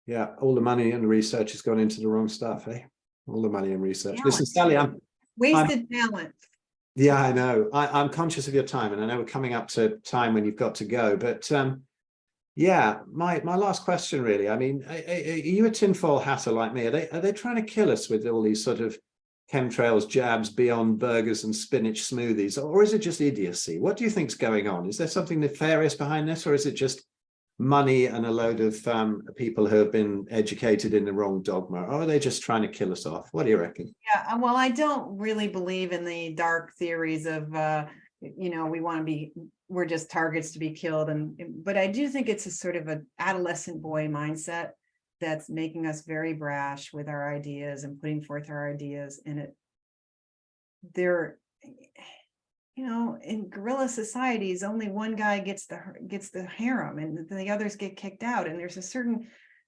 Yeah, all the money and the research has gone into the wrong stuff, eh? All the money and research. Talent. Listen, Sally, Wasted talent. Yeah, I know. I'm conscious of your time, and I know we're coming up to time when you've got to go. But yeah, my last question, really. I mean, are you a tinfoil hatter like me? Are they trying to kill us with all these sort of chemtrails, jabs, Beyond Burgers and spinach smoothies, or is it just idiocy? What do you think's going on? Is there something nefarious behind this, or is it just money and a load of people who have been educated in the wrong dogma, or are they just trying to kill us off? What do you reckon? Yeah, well, I don't really believe in the dark theories of we're just targets to be killed, but I do think it's a sort of an adolescent boy mindset that's making us very brash with our ideas and putting forth our ideas. And in guerrilla societies, only one guy gets the harem, and the others get kicked out. And there's a certain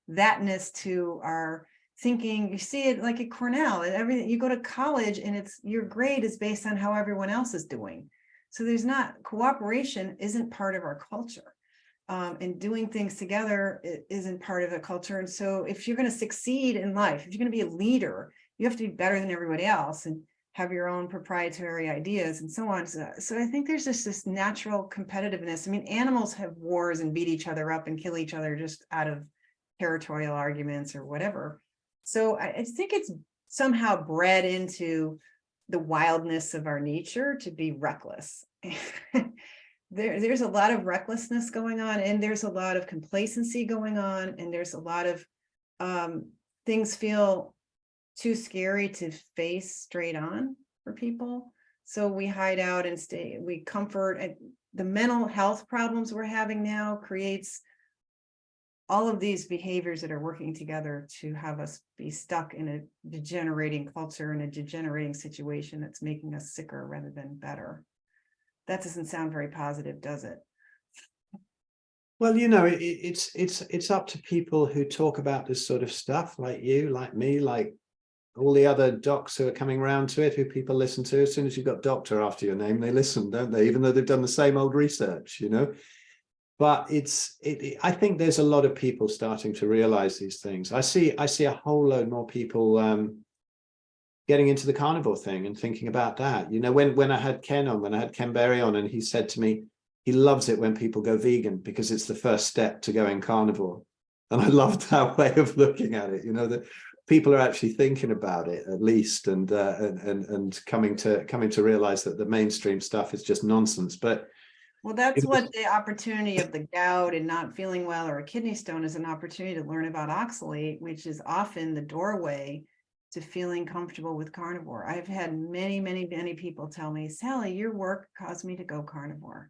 thatness to our thinking. You see it like at Cornell, everything. You go to college, and your grade is based on how everyone else is doing. So cooperation isn't part of our culture, and doing things together isn't part of the culture. And so if you're going to succeed in life, if you're going to be a leader, you have to be better than everybody else and have your own proprietary ideas and so on. So I think there's just this natural competitiveness. I mean, animals have wars and beat each other up and kill each other just out of territorial arguments or whatever. So I think it's somehow bred into the wildness of our nature to be reckless. There's a lot of recklessness going on, and there's a lot of complacency going on, and there's a lot of things feel too scary to face straight on for people. So we hide out and we comfort. And the mental health problems we're having now creates all of these behaviors that are working together to have us be stuck in a degenerating culture and a degenerating situation that's making us sicker rather than better. That doesn't sound very positive, does it? Well, it's up to people who talk about this sort of stuff, like you, like me, like all the other docs who are coming around to it, who people listen to. As soon as you've got doctor after your name, they listen, don't they? Even though they've done the same old research, But I think there's a lot of people starting to realize these things. I see a whole load more people getting into the carnivore thing and thinking about that. You know, when I had Ken on, when I had Ken Berry on, and he said to me, he loves it when people go vegan because it's the first step to going carnivore. And I loved that way of looking at it, you know, that people are actually thinking about it at least, and coming to realize that the mainstream stuff is just nonsense. But well, that's what the opportunity of the gout and not feeling well or a kidney stone is, an opportunity to learn about oxalate, which is often the doorway to feeling comfortable with carnivore. I've had many, many, many people tell me, Sally, your work caused me to go carnivore.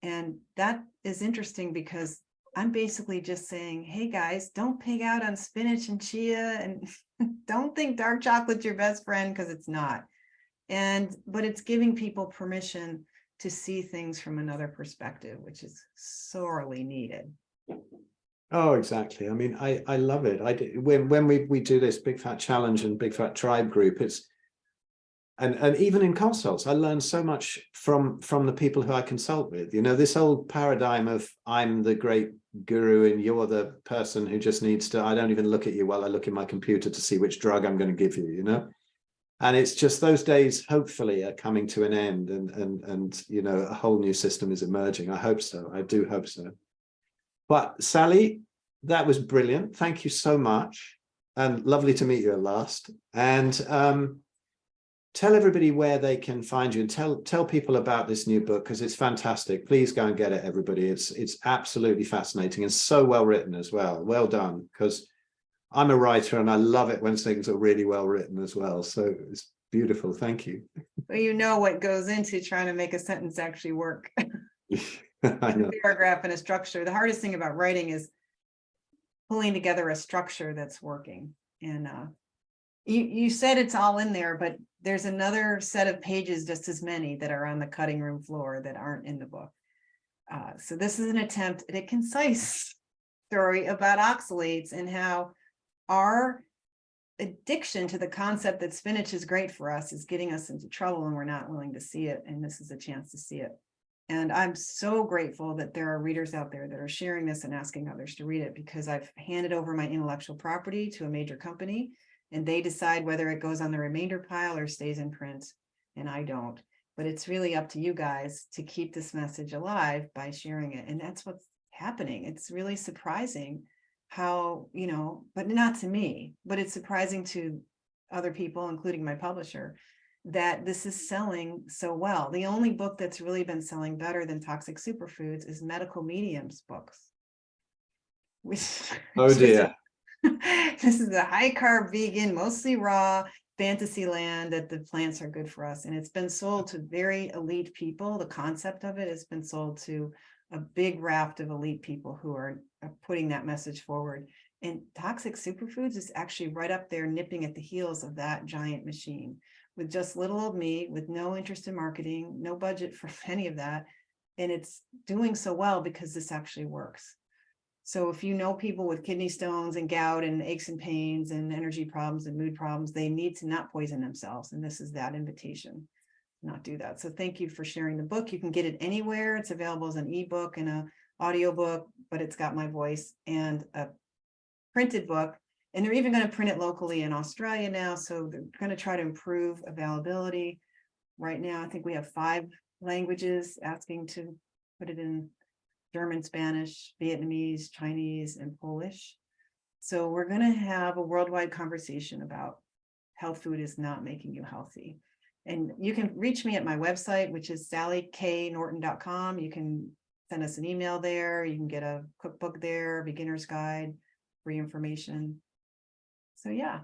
And that is interesting because I'm basically just saying, hey guys, don't pig out on spinach and chia, and don't think dark chocolate's your best friend, because it's not. But it's giving people permission to see things from another perspective, which is sorely needed. Oh, exactly. I mean, I love it. I do, when we do this Big Fat Challenge and Big Fat Tribe group, it's and even in consults, I learn so much from the people who I consult with. You know, this old paradigm of I'm the great guru and you're the person who just needs to, I don't even look at you while I look in my computer to see which drug I'm going to give you, you know. And it's just those days hopefully are coming to an end, and you know, a whole new system is emerging. I hope so. I do hope so. But Sally, that was brilliant. Thank you so much, and lovely to meet you at last. And tell everybody where they can find you, and tell people about this new book, because it's fantastic. Please go and get it, everybody. It's absolutely fascinating and so well written as well. Well done, because I'm a writer and I love it when things are really well written as well. So it's beautiful. Thank you. Well, you know what goes into trying to make a sentence actually work. I know. A paragraph and a structure. The hardest thing about writing is pulling together a structure that's working. And you said it's all in there, but there's another set of pages, just as many, that are on the cutting room floor that aren't in the book. So this is an attempt at a concise story about oxalates and how our addiction to the concept that spinach is great for us is getting us into trouble, and we're not willing to see it. And this is a chance to see it. And I'm so grateful that there are readers out there that are sharing this and asking others to read it, because I've handed over my intellectual property to a major company, and they decide whether it goes on the remainder pile or stays in print, and I don't. But it's really up to you guys to keep this message alive by sharing it. And that's what's happening. It's really surprising how, you know, but not to me, but it's surprising to other people, including my publisher, that this is selling so well. The only book that's really been selling better than Toxic Superfoods is Medical Medium's books. Oh dear. This is a high carb, vegan, mostly raw fantasy land that the plants are good for us. And it's been sold to very elite people. The concept of it has been sold to a big raft of elite people who are putting that message forward. And Toxic Superfoods is actually right up there, nipping at the heels of that giant machine, with just little old me, with no interest in marketing, no budget for any of that. And it's doing so well because this actually works. So if you know people with kidney stones and gout and aches and pains and energy problems and mood problems, they need to not poison themselves. And this is that invitation to not do that. So thank you for sharing the book. You can get it anywhere. It's available as an ebook and an audiobook, but it's got my voice, and a printed book. And they're even going to print it locally in Australia now. So they're going to try to improve availability. Right now, I think we have 5 languages asking to put it in: German, Spanish, Vietnamese, Chinese, and Polish. So we're going to have a worldwide conversation about health food is not making you healthy. And you can reach me at my website, which is sallyknorton.com. You can send us an email there. You can get a cookbook there, beginner's guide, free information. So yeah.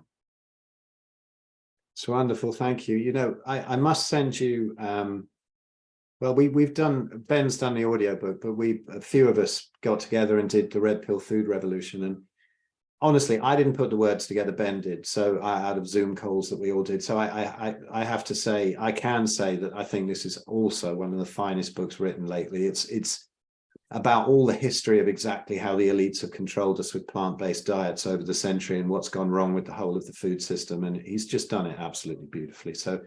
It's wonderful. Thank you. You know, I must send you, well, Ben's done the audiobook, but a few of us got together and did the Red Pill Food Revolution. And honestly, I didn't put the words together, Ben did. So out of Zoom calls that we all did. So I have to say, I can say that I think this is also one of the finest books written lately. It's about all the history of exactly how the elites have controlled us with plant-based diets over the century and what's gone wrong with the whole of the food system. And he's just done it absolutely beautifully. So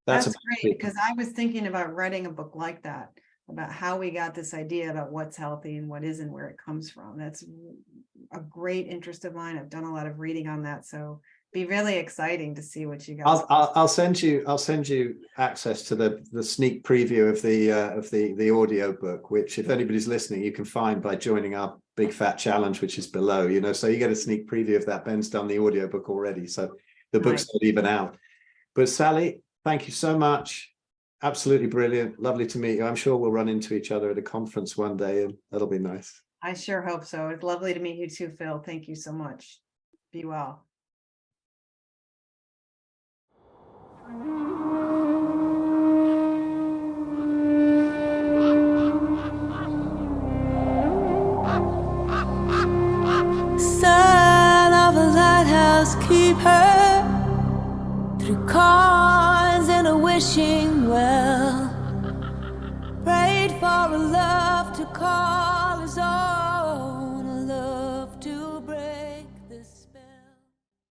that's great, because I was thinking about writing a book like that. about how we got this idea about what's healthy and what isn't, where it comes from. That's a great interest of mine. I've done a lot of reading on that, so be really exciting to see what you guys. I'll send you access to the sneak preview of the audio book, which if anybody's listening, you can find by joining our Big Fat Challenge, which is below. So you get a sneak preview of that. Ben's done the audio book already, so the book's not even out. But Sally, thank you so much. Absolutely brilliant. Lovely to meet you. I'm sure we'll run into each other at a conference one day, and that'll be nice. I sure hope so. It's lovely to meet you too, Phil. Thank you so much. Be well. Son of a lighthouse keeper, through cons and a wishing well, prayed for a love to call his own.